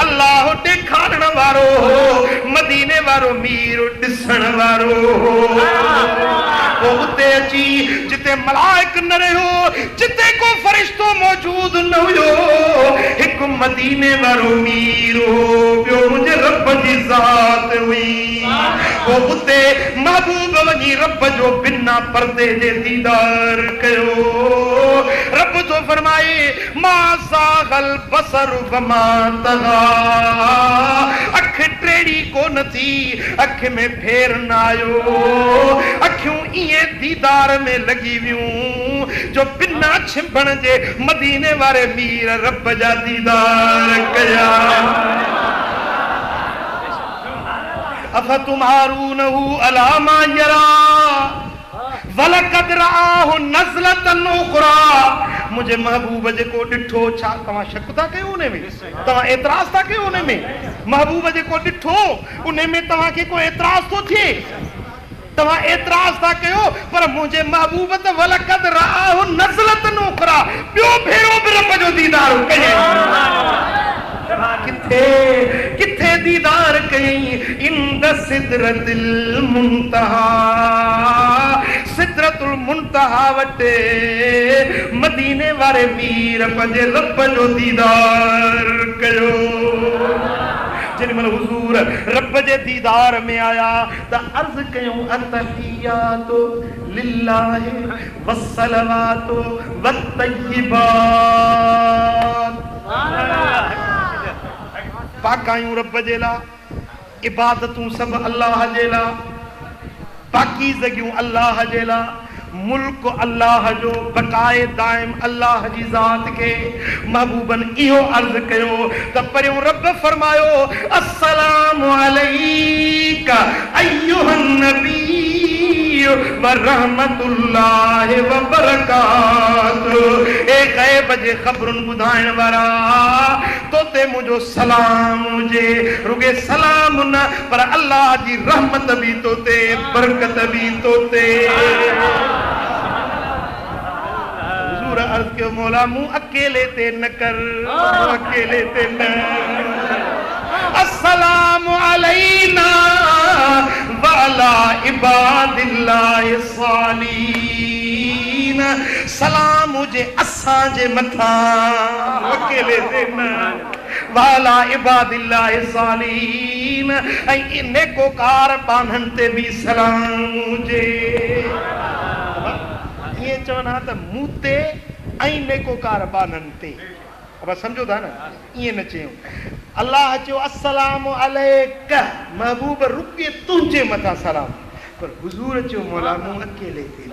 अल्लाह ॾेखारण वारो हो, मदीने वारो मीर ॾिसण वारो हो। पोइ उते अची जिते मलाइक न रहियो, जिते को फरिश्तो मौजूद न हुयो, हिकु मदीने वारो मीर हो, ॿियो मुंहिंजे रब जी ज़ात हुई। पोइ उते महबूब वञी रब जो बिना पर्दे जे दीदार कयो। रब तो फरमाए मा ज़ाग़ल बसर वमा तग़ा, अख टेड़ी को न थी अख में फेर न आयो अखियूं इए दीदार में लगी वियूं जो बिना छिंभण जे मदीने वारे मीर रब जा दीदार कया अफतुमारूनहु अला मा यरा वलकद रआहु नज़लतन उखरा मुझे महबूब जेको ॾिठो छा तव्हां शक था कयो उन में तव्हां एतराज़ था कयो उन में महबूब जेको ॾिठो उन में तव्हांखे को एतराज़ थो थिए तव्हां एतराज़ था कयो पर मुंहिंजे महबूब त वलकद रआहु नज़लतन उखरा ॿियो भेरो बि रब जो दीदार कयईं किथे किथे दीदार कयईं इंद सिदरतिल मुंतहा सिदरतुल मुंतहा वटे मदीने वारे मीर पंहिंजे रब जो दीदार कयो जेॾीमहिल हुज़ूर रब जे दीदार में आया त अर्ज़ कयूं अतहियातु लिल्लाहि वस्सलवातु वत्तय्यिबात पाकायूं रब जे लाइ इबादतूं सभु अल्लाह जे लाइ पाकीज़गियूं अल्लाह जे लाइ मुल्क अल्लाह जो बकाए दाइम अल्लाह जी ज़ात के महबूबन इहो अर्ज़ कयो त परियों रब फरमायो अस्सलामु अलैका अय्युहन नबी व रहमतुल्लाहि व बरकातहू ए गैब जे ख़बरुन ॿुधाइण वारा तोते मुंहिंजो सलाम हुजे रुगे सलाम न पर अल्लाह जी रहमत बि तोते बरकत बि तोते अर्ज के मौला मुंह अकेले ते न कर अकेले ते न अस्सलामु अलैना व अला इबादिल्लाहि सालीन सलाम मुझे असां जे मथा अकेले ते न वाला इबादिल्लाहि सालीन ऐं नेकोकार बानन ते भी सलाम मुझे ये चवना त मूं ते ऐं नेकोकार बानन ते अब समझो था न ये न चयो अल्लाह चयो अस्सलामु अलैक महबूब रुके तुझे मथा सलाम पर हुजूर चयो मौला मूं अकेले ते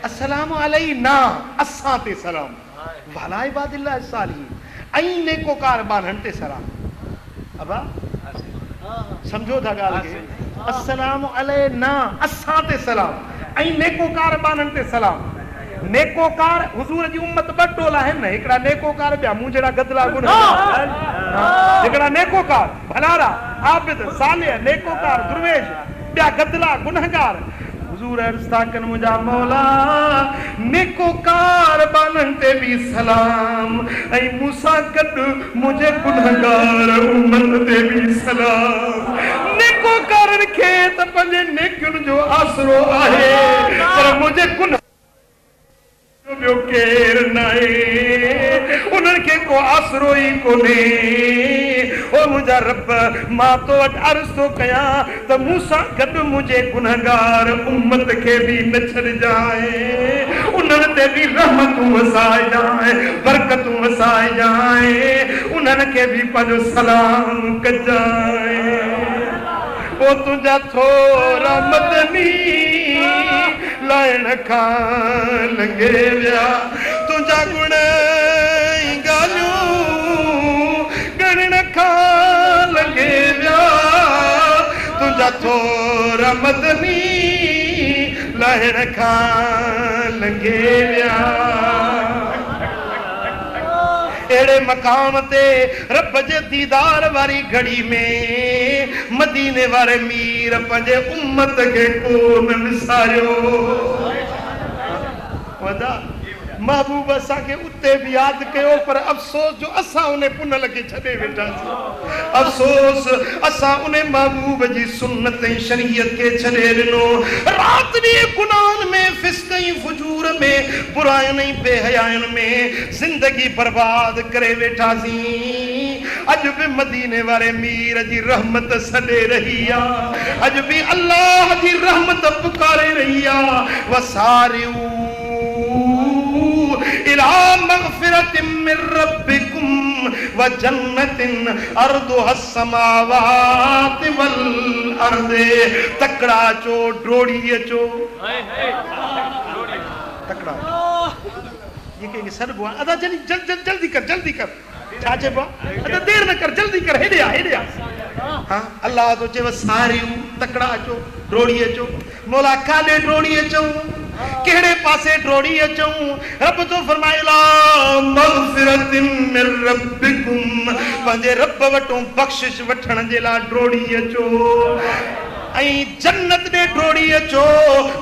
अस्सलामु अलैना असां ते सलाम वाला इबादिल्लाहि सालीन ऐं नेकोकार बानन ते सलाम अब समझो था ॻाल्हि खे अस्सलामु अलैना असां ते सलाम ऐं नेकोकार बानन ते सलाम नेकोकार हुजूर जी उम्मत ॿ टोला आहिनि न हिकिड़ा नेकोकार ॿिया मूं जहिड़ा गदला गुनहगार हिकिड़ा नेकोकार भलारा आबिद सालिह नेकोकार दुर्वेश ॿिया गदला गुनहगार हुजूर अर्ज़ था कनि मुंहिंजा मौला नेकोकार बानन ते बि सलाम ऐं मूंसां गॾु मुंहिंजे गुनहगार उम्मत ते बि सलाम नेकोकारनि खे त पंहिंजे नेकियुनि जो आसरो आहे पर मुंहिंजे गुनाह ॿियो केरु नाहे उन्हनि खे को आसरो ई कोन्हे ओ मुंहिंजा रब मां तो वटि अर्ज़ थो कयां त मूंसां गॾु मुंहिंजे गुनहगार उम्मत खे बि न छॾिजांइ उन्हनि ते बि रहमतूं वसाइजांइ बरकतूं वसाइजांइ उन्हनि खे बि पंहिंजो सलाम कजांइ पोइ तुंहिंजा थोरा मदनी लाइण खां लंघे विया तुंहिंजा गुण ॻाल्हियूं ॻणण खां लंघे विया तुंहिंजा थोरा मदनी लाइण खां लंघे विया अहिड़े मक़ाम ते रब जे दीदार वारी घड़ी में मदीने वारे मीर पंहिंजे उम्मत खे कोन विसारियो वदा महबूब असांखे उते बि यादि कयो पर अफ़सोस जो असां उन पुनल खे छॾे वेठासीं अफ़सोस असां उन महबूब जी सुन्नत ऐं शरीयत खे छॾे ॾिनो राति ॾींहुं गुनाहनि में फिस्क ऐं फुजूर में बुराइयुनि ऐं बेहयायुनि में ज़िंदगी बर्बाद करे वेठासीं अॼु बि मदीने वारे मीर जी रहमत सॾे रही आहे अॼु बि अल्लाह जी रहमत पुकारे रही आहे वसारियूं इला मग़फ़िरतिन मिन रब्बिकुम व व जन्नतिन अर्दुहा समावात वल अर्द। तकड़ा चो ड्रोड़ी अचो तकड़ा ये के सर बुआ अदा जल्दी कर छा चइबो अदा देर न कर जल्दी कर हेॾे आ हाँ अल्लाह तो चए सारियूं तकड़ा अचो ड्रोड़ी अचो मौला काॾे ड्रोड़ी अचूं कहिड़े पासे ड्रोड़ी अचूं रब तो फरमाइला मग़फ़िरतिन मिन रब्बिकुम पंहिंजे रब वटों बख़्शिश वठण जे लाइ ड्रोड़ी अचो ऐं जन्नत ॾे ड्रोड़ी अचो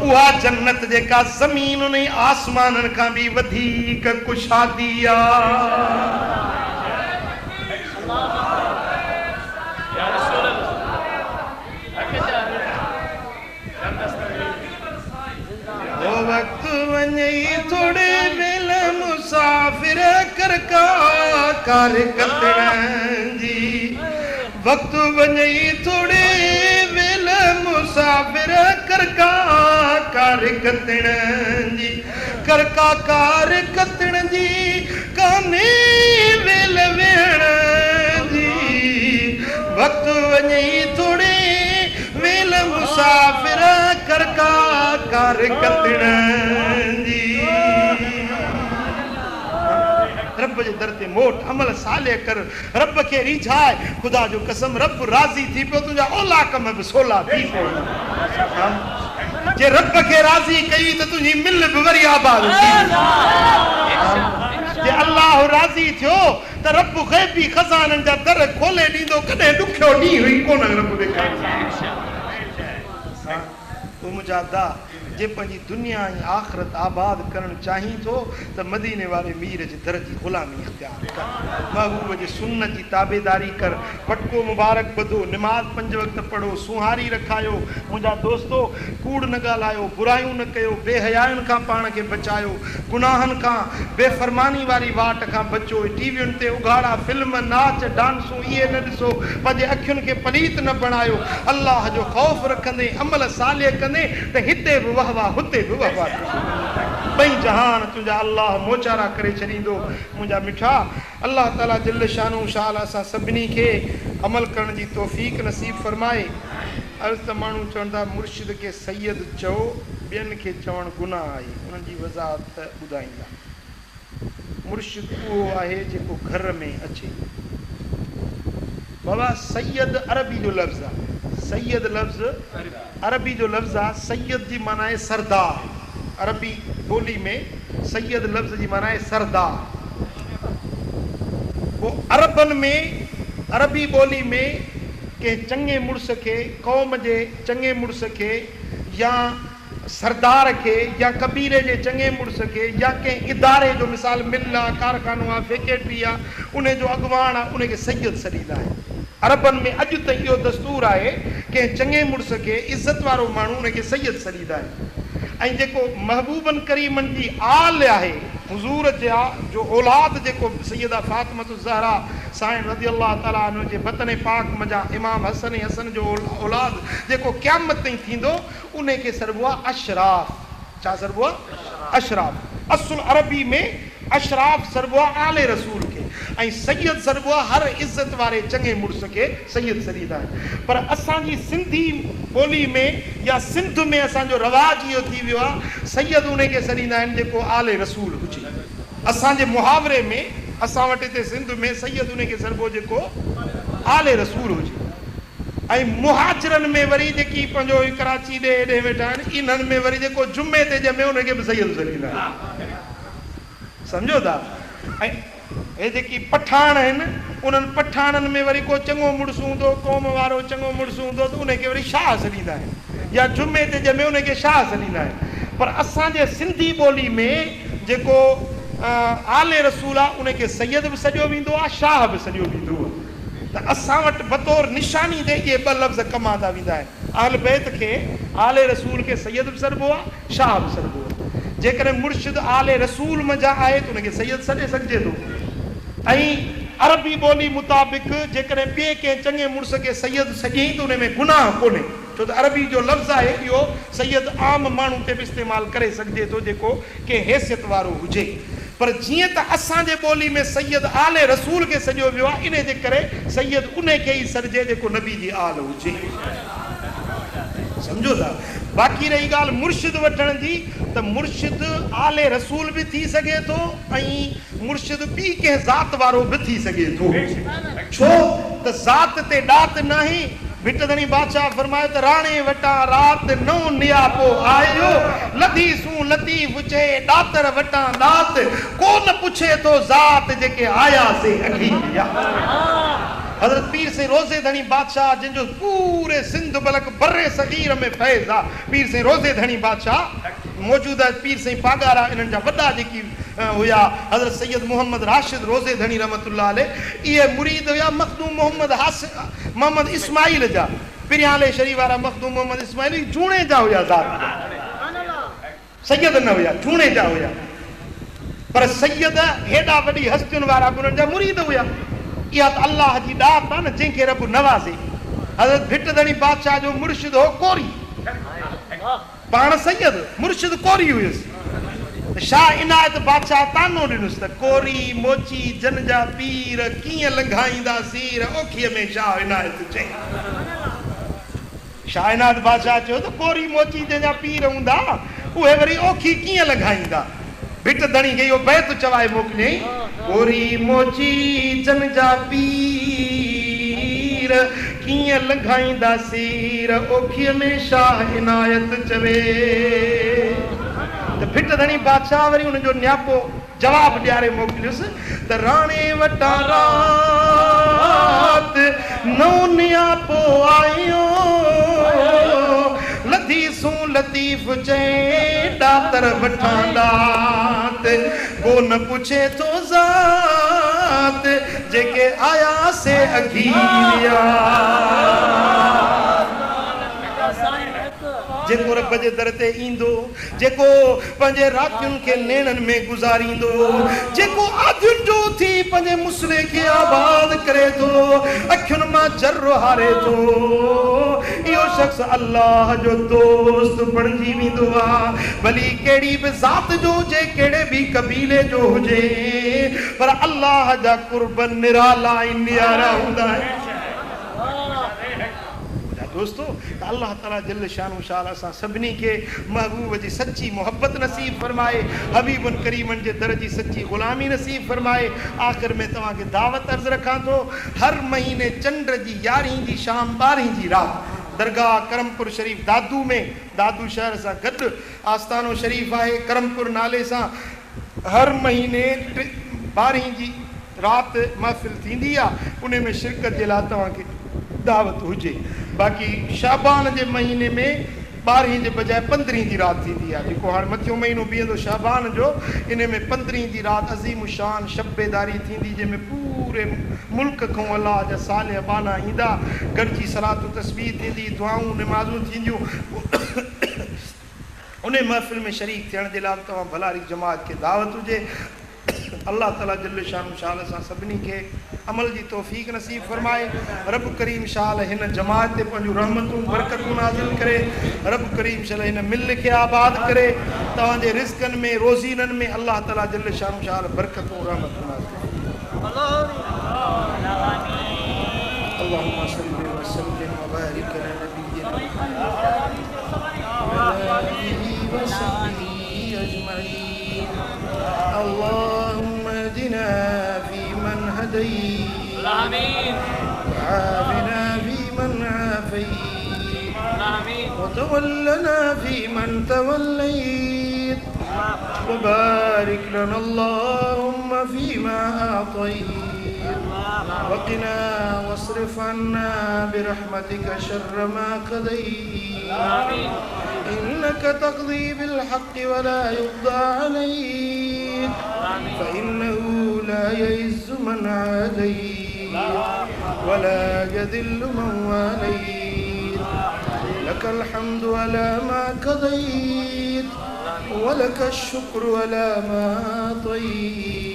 उहा जन्नत जेका ज़मीन उन आसमाननि खां बि वधीक कुशादी आहे। वक्त वञे थोड़े वेल मुसाफ़िर कर कार कतण जी वक्त वञे थोड़े वेल मुसाफ़िर कर कार कतण जी कर कार कतण जी काने वेल वेहण जी वक्त वञे थोड़े वेल मुसाफ़िर कर कार कतण जी रब जे दर ते मोट अमल साले कर रब खे रिझाए खुदा जो कसम रब राज़ी थी पियो तुंहिंजा ओला कम बि सोला थी पियो जे रब खे राज़ी कई त तुंहिंजी मिल बि वरी आबाद थी जे अल्लाह राज़ी थियो त रब ग़ैबी खज़ाननि जा दर खोले ॾींदो कॾहिं ॾुखियो ॾींहुं हुई कोन रब ॾेखारे तो मुझा दा जे पंहिंजी दुनिया ऐं आख़िरत आबाद करणु चाहीं थो त मदीने वारे मीर जे दर जी ग़ुलामी अख़्तियार कर महबूब जे सुन्नत जी ताबेदारी कर पटको मुबारक ॿधो निमाज़ 5 वक़्त पढ़ो सुहारी रखायो मुंहिंजा दोस्तो कूड़ न ॻाल्हायो बुरायूं न कयो बेहयायुनि खां पाण खे बचायो गुनाहनि खां बेफ़रमानी वारी वाट खां बचो टीवियुनि ते उघाड़ा फिल्म नाच डांसूं इहे न ॾिसो पंहिंजे अखियुनि खे पलीत न बणायो अल्लाह जो ख़ौफ़ रखंदे अमल साले कंदे त हिते बि वहवा हुते बि वहवा ॿई जहान तुंहिंजा अल्लाह मोचारा करे छॾींदो मुंहिंजा मिठा अल्लाह ताला जल शानो शाल असां सभिनी खे अमल करण जी तौफ़ीक़ नसीब फरमाए। अर्ज़ त माण्हू चवंदा मुर्शिद खे सैयद चओ ॿियनि खे चवणु गुनाह आहे उन्हनि जी वज़ाहत ॿुधाईंदा मुर्शिद उहो आहे जेको घर में अचे बाबा सैयद अरबी जो लफ़्ज़ आहे सैयद लफ़्ज़ अरबी जो लफ़्ज़ आहे सैयद जी माना आहे सरदार अरबी ॿोली में सैयद लफ़्ज़ जी माना आहे सरदार वो अरबन में अरबी ॿोली में के चङे मुड़ुस खे क़ौम जे चङे मुड़ुस खे या सरदार के या कबीले जे चङे मुड़ुस के या कंहिं इदारे जो मिसाल मिल आहे कारखानो आहे फैक्ट्री आहे उन जो अॻुवाण आहे उनखे सैयद सॾींदा आहिनि अरबनि में अॼु त इहो दस्तूर आहे कंहिं चङे मुड़ुस खे इज़त वारो माण्हू उनखे सैयद सॾींदा आहिनि ऐं जेको महबूबन करीमनि जी आल आहे हुज़ूर जा जो औलाद जेको सैयदा फातिमत ज़हरा साईं रज़ी अल्लाह ताला अन्हु जे बतन पाक मजा इमाम हसन हसन जो औलाद जेको क़यामत ताईं थींदो उनखे सरबो आहे अशराफ छा सरबो आहे अशराफ असुल अरबी में अशराफ सरबो आहे आले रसूल खे ऐं सैयद सरबो आहे हर इज़त वारे चङे मुड़ुस खे सैयद सॾींदा आहिनि पर असांजी सिंधी ॿोली में या सिंध में असांजो रवाज इहो थी वियो आहे सैयद उनखे सॾींदा आहिनि जेको आले रसूल हुजे असांजे मुहावरे में असां वटि हिते सिंध में सैयद उनखे सरबो जेको आले रसूल हुजे ऐं मुहाजिरनि में वरी जेकी पंहिंजो कराची ॾे हेॾे वेठा आहिनि इन्हनि में वरी जेको जुमे ते ॼमे उनखे बि सैयद सॾींदा आहिनि सम्झो था ऐं हे जेकी पठान आहिनि उन्हनि पठाननि में वरी को चङो मुड़ुसु हूंदो क़ौम वारो चङो मुड़ुसु हूंदो त उनखे वरी शाह सॾींदा आहिनि या जुमे ते ॼमे उनखे शाह सॾींदा आहिनि पर असांजे सिंधी ॿोली में जेको आले रसूल आहे उनखे सैयद बि सॼो वेंदो आहे शाह बि सॼो वेंदो आहे त असां वटि बतौर निशानी ते इहे ॿ लफ़्ज़ कमु आंदा वेंदा आहिनि अहल बैत खे आले रसूल खे सैयद बि सॾिबो आहे शाह बि सॾिबो आहे जेकॾहिं मुर्शिद आले रसूल मंझां आहे त उनखे सैयद सॾे सघिजे थो ऐं अरबी ॿोली मुताबिक़ जेकॾहिं ॿिए कंहिं चङे मुड़ुस खे सैयद सॼई त उन में गुनाह कोन्हे छो त अरबी जो लफ़्ज़ आहे इहो सैयद आम माण्हू ते बि इस्तेमालु करे सघिजे थो जेको कंहिं हैसियत वारो हुजे पर जीअं त असांजे ॿोली में सैयद आले रसूल खे सॼो वियो आहे, इन जे करे सैयद उन खे ई सॾिजे जेको नबी जी आल हुजे। सम्झो था। बाक़ी रही ॻाल्हि मुर्शिद वठण जी, त मुर्शिद आले रसूल बि थी सघे थो ऐं मुर्शिद ॿी कंहिं ज़ात वारो बि थी सघे थो। छो त ज़ात ते ॾात नाहे। भिटधणी बादशाह फरमायो त राणे वटा रात नौ नियापो आयो, लदीसूं लतीफ चे ॾातर वटा ॾात, कोन पुछे थो ज़ात जेके आया से अखी या। हज़रत पीर से रोज़े धनी बादशाह जिनजो पूरे सिंध बलक बर्रे सगीर में फैज़ आ, पीर से रोज़े धनी बादशाह मौजूदा पीर से पागारा इन्हनि जा वॾा जेकी हुया हज़रत सैयद मोहम्मद राशिद रोज़े धनी रहमतुल्लाह अलैह, इहे मुरीद हुया मखदूम मोहम्मद इस्माइल जा। पिरियाले शरीफ वारा मखदूम मोहम्मद इस्माइल जूणे जा हुया, ज़ात सैयद न हुया, जूणे जा हुया। पर सैयद हेॾा वॾी हस्तियुनि वारा उन्हनि जा मुरीद हुया। इहा त अल्लाह जी ॾात आहे न, जंहिंखे रब नवाज़े। हज़रत भिटधणी बादशाह जो मुर्शिद हो कोरी, पाण सैयद मुर्शिद कोरी हुयुसि। शाह इनायत बादशाह तानो ॾिनुसि त कोरी मोची जन जा पीर कीअं लंघाईंदा सीर, ओखीअ में शाह इनायत चई। शाह इनायत बादशाह चयो त कोरी मोची जंहिंजा पीर हूंदा उहे वरी ओखी कीअं लंघाईंदा। भिटधणी खे इहो बैत चवाए मोकिलियईं, कोरी मोची जन जा पीर कीअं लंघाईंदा सीर, ओखीअ में शाह इनायत चवे। त भिटधणी बादशाह वरी हुनजो न्यापो जवाब ॾियारे मोकिलियुसि त राणे वटा रात नौ न्यापो आयो, लदीसूं लतीफ चे ॾातर वठां ॾात, को न पुछे थो ज़ात जेके आया से अघीरिया। जेको रब जे दर ते ईंदो, जेको पंहिंजे रातियुनि खे नेणनि में गुज़ारींदो, जेको आदियुनि जो थी पंहिंजे मुसले खे आबाद करे थो, अखियुनि मां जर्र हारे थो, इहो शख़्स अल्लाह जो दोस्त बणिजी वेंदो आहे। भली कहिड़ी बि ज़ात जो हुजे, कहिड़े बि कबीले जो हुजे, पर अल्लाह जा कुर्ब निराला ऐं नियारा हूंदा आहिनि। दोस्तो, त अल्लाह ताला जल शानु शाल असां सभिनी खे महबूब जी सच्ची मोहब्बत नसीब फरमाए, हबीबुन करीमन जे दर जी सच्ची ग़ुलामी नसीब फरमाए। आख़िर में तव्हांखे दावत अर्ज़ रखां थो, हर महीने चंड जी 11 जी शाम 12 जी रात दरगाह करमपुर शरीफ दादू में, दादू शहर सां गॾु आस्थानो शरीफ आहे, करमपुर नाले सां हर महीने 12 जी रात महफ़िल थींदी आहे। उन में शिरकत जे लाइ तव्हांखे दावत हुजे। बाक़ी शाबान जे महीने में 12 जे बजाय 15 जी रात थींदी आहे, जेको हाणे मथियो महीनो बीहंदो शाबान जो, इन में 15 जी रात अज़ीम शान शब्बेदारी थींदी, जंहिंमें पूरे मुल्क खां अलाह जा साले बाना ईंदा, गॾिजी सलातु तस्बीह थींदी, दुआऊं निमाज़ूं थींदियूं। उन महफ़िल में शरीक थियण जे लाइ तव्हां भलारी जमात खे दावत हुजे। अल्लाह ताला जल्ल शान शाल सां सभिनी खे अमल जी तौफ़ीक़ नसीब फरमाए। रब करीम शाल हिन जमात ते पंहिंजूं रहमतूं बरकतूं नाज़िल करे। रब करीम शाल हिन मिल खे आबाद करे। तव्हांजे रिज़्क़नि में रोज़ीननि में अल्लाह ताला जल्ल शान शाल बरकतूं रहमतूं नाज़िल करे। अल्लाहुम्मा सल्लि व सल्लिम व बारिक अला नबिय्यिना व सल्लिम अजमईन। अल्लाहुम्मा हदिना फीमन हदैत वआफिना फीमन आफैत वतवल्लना फीमन तवल्लैत वबारिक लना अल्लाहुम्मा फीमा आतैत वक़िना वस्रिफ अन्ना बिरहमतिका शर्र मा क़दैत इन्नका तक़दी बिल हक़्क़ि वला युक़दा अलैक फ़इन्नहु ला यइज़्ज़ु मन आदैत वला यज़िल्लु मन वालैत लकल हम्दु अला मा क़दैत वलकश शुक्रु अला मा अतैत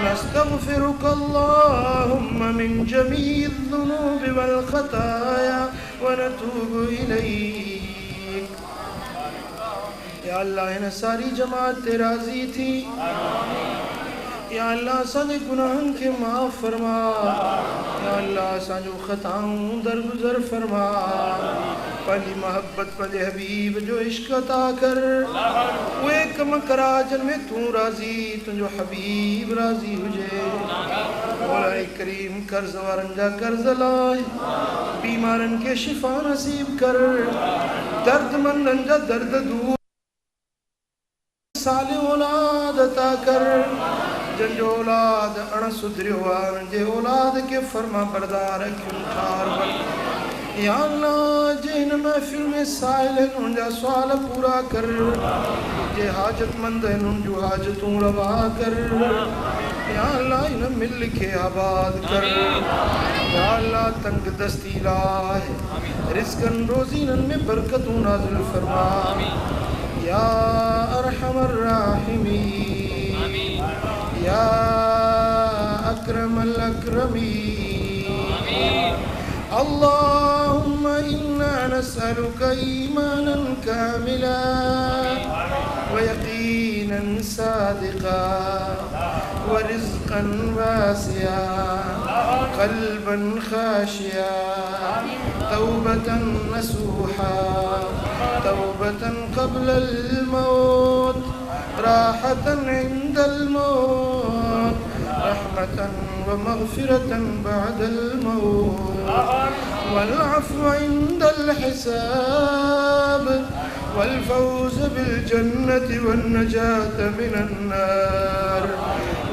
नस्तग़फिरुका अल्लाहुम्मा मिन जमीइज़ ज़ुनूबि वल ख़ताया व नतूबु इलैक। या अल्लाह इन सारी जमात ते राजी थी या अल्लाह असांजे गुनाहन के माफ़ फरमा या अल्लाह असांजो ख़ताऊं दरगुज़र फरमा पंहिंजी मोहब्बत पंहिंजे हबीब जो इश्क अता कर उहे कम करा जिन में तू राज़ी तुंहिंजो हबीब राज़ी हुजे मौला करीम कर्ज़ वारनि जा कर्ज़ लाइ बीमारनि खे शिफ़ा नसीब कर दर्दमंदनि जा दर्द दूर साले औलाद अता कर जंजो औलाद अण सुधरियो आहे जे औलाद के फरमा बरदार रखियो ठार बन या अल्लाह जे हिन महफ़िल में साइल आहिनि उनजा सुवाल पूरा कर जे हाजतमंद आहिनि उनजूं हाजतूं रवा कर या अल्लाह हिन मिल खे आबाद कर या अल्लाह तंग दस्ती लाइ रिज़्क़नि रोज़ीननि में बरकतूं नाज़िल फरमा या अरहमर राहिमीन या अक्रमल अक्रमीन अल्लाहुम्मा इन्ना नस्अलुका ईमानन कामिला व यकीनन सादिका व रिज़्क़न वासिया क़ल्बन खाशिया तौबतन नसूहा तौबतन क़ब्लल मौत राहतन इंदल मौत रहमतन व मग़फ़िरतन बअदल मौत वल अफ़्व इंदल हिसाब वल फ़ौज़ बिल जन्नति वन नजात मिनन नार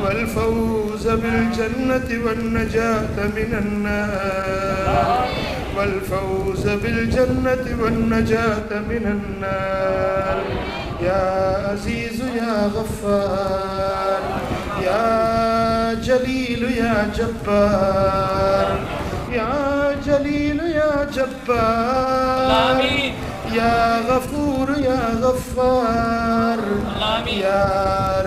वल फ़ौज़ बिल जन्नति वन नजात मिनन नार वल फ़ौज़ बिल जन्नति वन नजात मिनन नार या अज़ीज़ या गफ़्फ़ार या जलील या जब्बार या जलील या जब्बार या गफ़ूर या गफ़्फ़ार या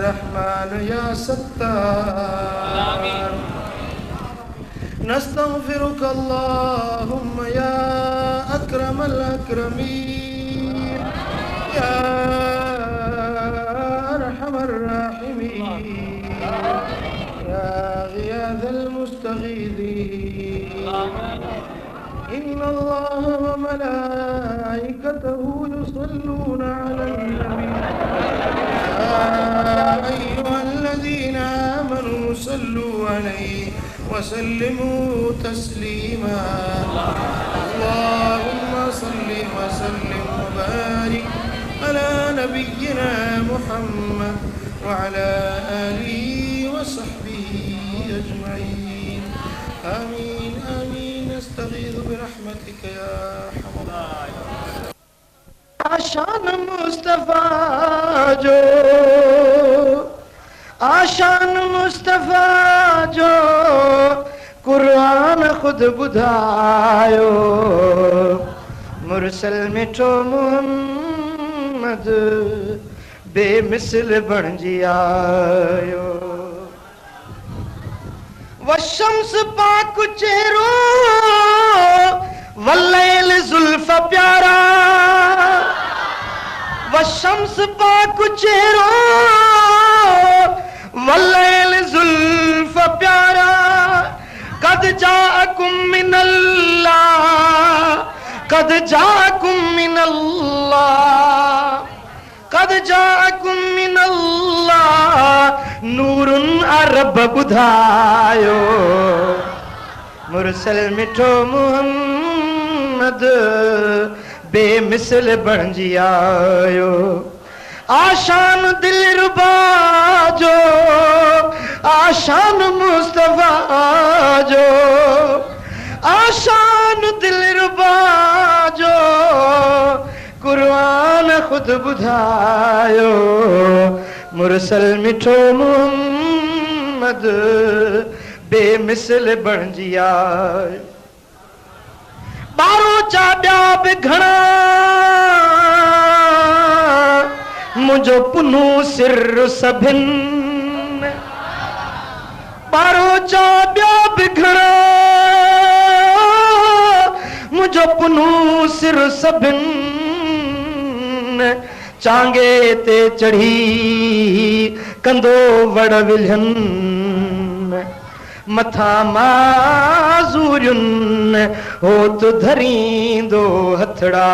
रहमान या सत्तार नस्तग़फ़िरुका अल्लाहुम्मा या अक्रमल अक्रमीन या अरहमर राहिमीन या गियाथल मुस्तगीथीन इन्ना अल्लाह व मलाइकतहु युसल्लूना अलन नबी या अय्युहल्लज़ीना आमनू सल्लू अलैहि व सल्लिमू तस्लीमा अल्लाहुम्मा सल्लि व सल्लिम व बारिक अला नबिय्यिना मुहम्मद व अला आलिहि व सहबिहि अजमईन आमीन आमीन नस्तगीथ बिरहमतिक या अरहमर राहिमीन आशान मुस्तफा जो आशान मुस्तफा जो कुरान खुद बुधायो मुरसल मिठो मोहम्मद बेमिसल बणजी आयो वशम्स पाक चेहरो वल्लैल जुल्फ प्यारा वशम्स पाक चेहरो वल्लैल जुल्फ प्यारा कद जाअकुम मिनल्लाह कद जाअकुम मिनल्लाह कद जाअकुम मिनल्लाह नूरुन अरब बुधायो मुरसल मिठो मुहम्मद बेमिसल बणजी आयो आशान दिलरुबा जो आशान मुस्तफा जो आशान दिलरुबा जो कुरान खुद बुधायो मुरसल मिठो मुहम्मद बेमिसल बणजी आयो बारो चा ॿिया बि घणा मुंहिंजो पुनू सिर सभिनि बारो चा ॿिया बि घणा मुंहिंजो पुनू सिर सभिनि चांगे ते चढ़ी कंदो वड़ विलहन मथा माज़ूरियुन हो तो धरींदो हथड़ा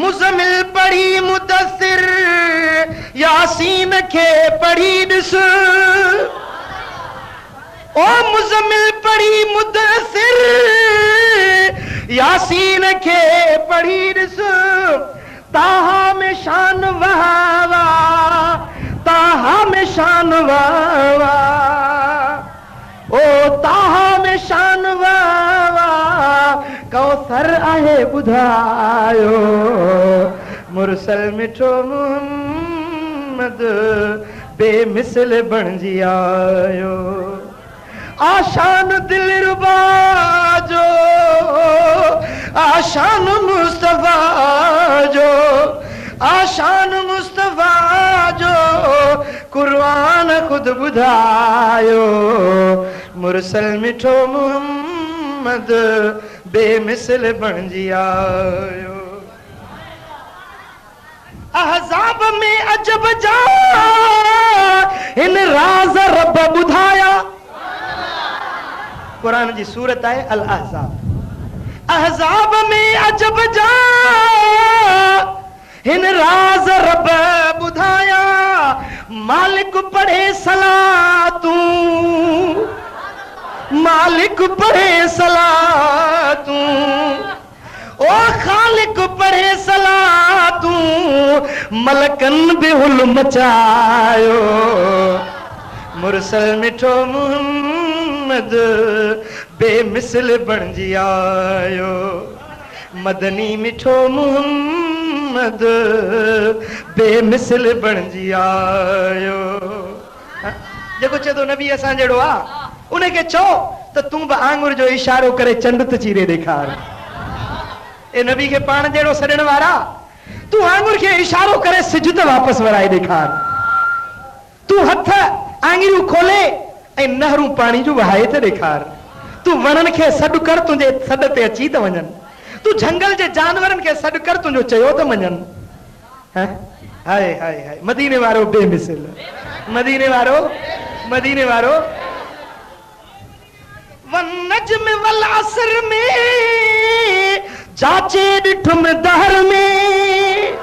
मुज़मिल पढ़ी मुदस्सिर यासीन के पढ़ी ॾिस ओ मुज़मिल पढ़ी मुदस्सिर यासीन के पढ़ी ॾिस ताहा में शान वावा ताहा में शान वावा ओ ताहा में शान वावा कौसर आहे ॿुधायो मुरसल मिठो मुहम्मद बेमिसल बणजी आयो आशान दिलरुबा जो आशान मुस्तफा जो आशान मुस्तफा जो कुरान खुद बुधायो मुरसल मिठो मुहम्मद बेमिसल बणजी आयो अहज़ाब में अजब जा इन राज़ रब बुधाया कुरान जी सूरत है अल अहज़ाब अहज़ाब में अजब जा इन राज़ रब बुधाया मालिक पढ़े सलातू मालिक पढ़े सलातू ओ खालिक पढ़े सलातू मलकन बेहुल मचायो मुरसल मिठो मुहम्मद बेमिसल बणजी आयो मदनी मिठो मुहम्मद बेमिसल बणजी आयो जेको चेतो नबी असां जहिड़ो आ उनखे चओ त तूं बि आंगुर जो इशारो करे चंड त चीरे ॾेखार ए नबी खे पाण जहिड़ो सॾण वारा तूं आंगुर खे इशारो करे सिज त वापसि वराए ॾेखार तूं हथ आंगुरियूं खोले ऐं नहरूं पाणी जूं वहाए त ॾेखार तूं वणनि खे सॾु कर तुंहिंजे सॾ ते अची त वञनि तूं झंगल जे जानवरनि खे सॾु कर तुंहिंजो चयो त मञनि हाय हाय हाय मदीने वारो बेमिसल मदीने वारो वन नज्म वल असर में जाचे ॾिठुम दहर में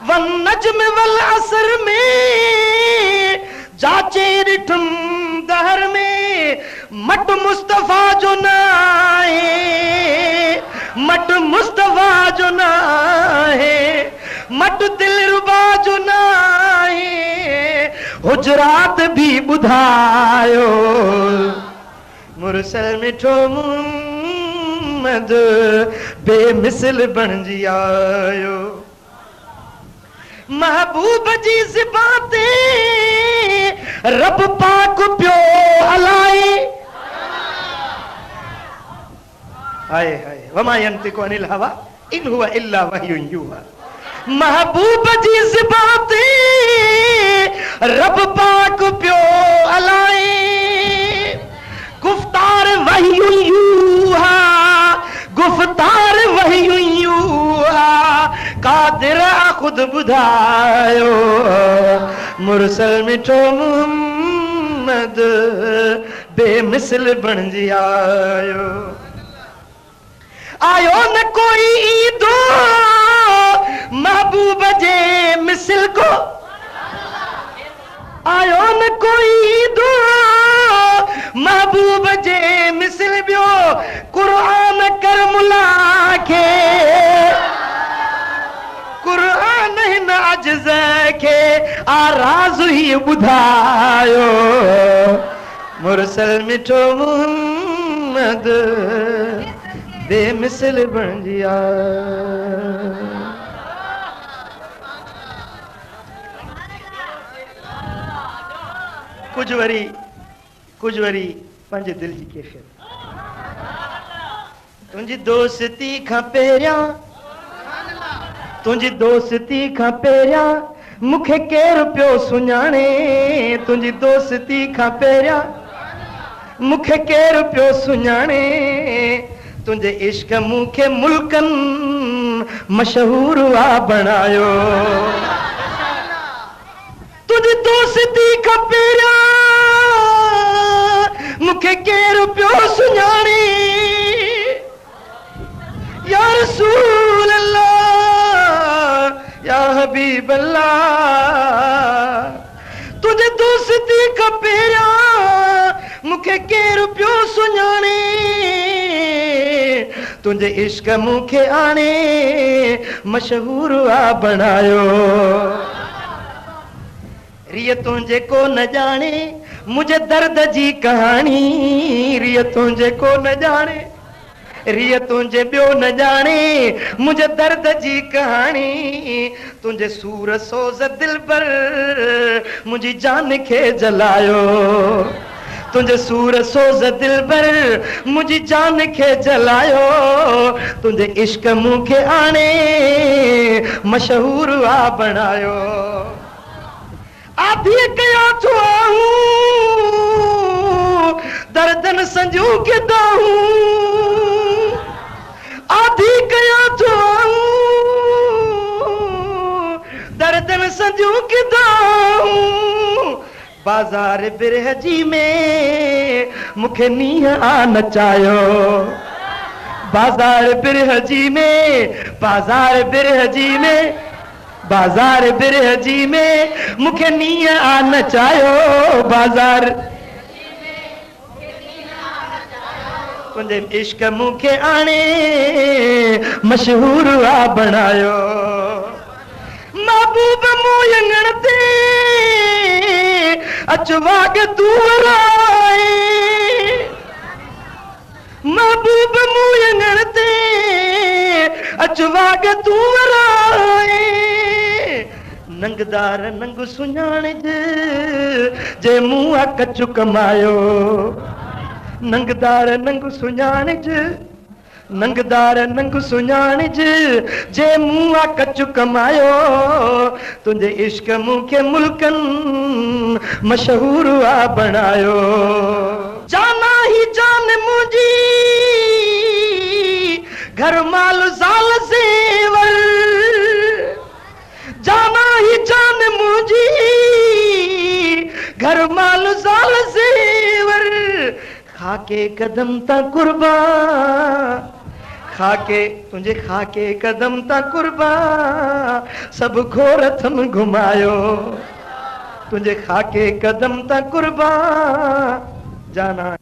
वन नज्म वल असर में जाचे ॾिठुम दहर में मट मुस्तफा जो नाहे मट मुस्तफा जो नाहे मट दिलरुबा जो नाहे हुजरात भी ॿुधायो मुरसल मिठो मुहम्मद बेमिसल बणजी आयो महबूब जी ज़िबां ते रब पाक पियो हलाए हाय हाय वमा यंतिकु अनिल हवा इन हुवा इल्ला वह्युन युहा महबूब जी ज़िबां ते रब पाक पियो हलाए गुफ्तार वह्युन युहा गुफ्तार वह्युन युहा कादिर खुद बुधायो मुरसल मिठो मुहम्मद बेमिसल बणजी आयो आयो न कोई ईदो महबूब जे मिसल को आयो न कोई ईदो महबूब जे मिसल बियो कुरान कर मुला के कुरान हिन अजज़ के आराज़ ही ॿुधायो मुरसल मिठो मुहम्मद बेमिसल बणजी आयो कुछ वरी पंहिंजे दिल जी कैफियत तुंहिंजी दोस्ती खां पहिरियां तुंहिंजी दोस्ती खां पहिरियां मूंखे केरु पियो सुञाणे तुंहिंजी दोस्ती खां पहिरियां मूंखे केरु पियो सुञाणे तुंहिंजे इश्क मूंखे मुल्कनि मशहूर आ बनायो तुझ दोस्ती खपेरा मुखे केर पियो सुञाणे या रसूल अल्लाह या हबीब अल्लाह तुझ दोस्ती खपेरा मुखे केर पियो सुञाणे तुझे इश्क मुखे आणे मशहूर आ बनायो रिय तुझे को न जाने मुझे दर्द जी कहानी रिय तुझे को न जाने रिय तुझे बियो न जाने मुझे दर्द जी कहानी तुझे सूर सोज दिल पर मुझी जान खे जलायो तुझे सूर सोज दिल पर मुझी जान खे जलायो तुझे इश्क मुखे आने मशहूर आ बनायो आधी कया तो दर्दन संजू के दाऊं आधी कया तो दर्दन संजू के दाऊं बाजार बिरहजी में मुखे नीह आ नचायो बाजार बिरहजी में बाजार बिरहजी में बाजार बिरहजी में मुखे नीह आ नचायो बाजार तुझे इश्क मुखे आने मशहूर आ बनायो महबूब मोयंगण ते अचवाग तू राए महबूब मोयंगण ते अचवाग तू राए नंगदार नंग सुञाण जे मुआ कचु कमायो नंगदार नंग सुञाण नंगदार नंग सुञाण जे मुआ कचु कमायो तुझे इश्क मुखे मुल्कन मशहूर आ बनायो जाना ही जान मुझी घर माल साल सेवर जाना ही जान मुझी घर माल साल सेवर खाके कदम ता कुर्बा खाके तुझे खाके कदम ता कुर्बा सब घोर थम घुमायो तुझे खाके कदम ता कुर्बा जाना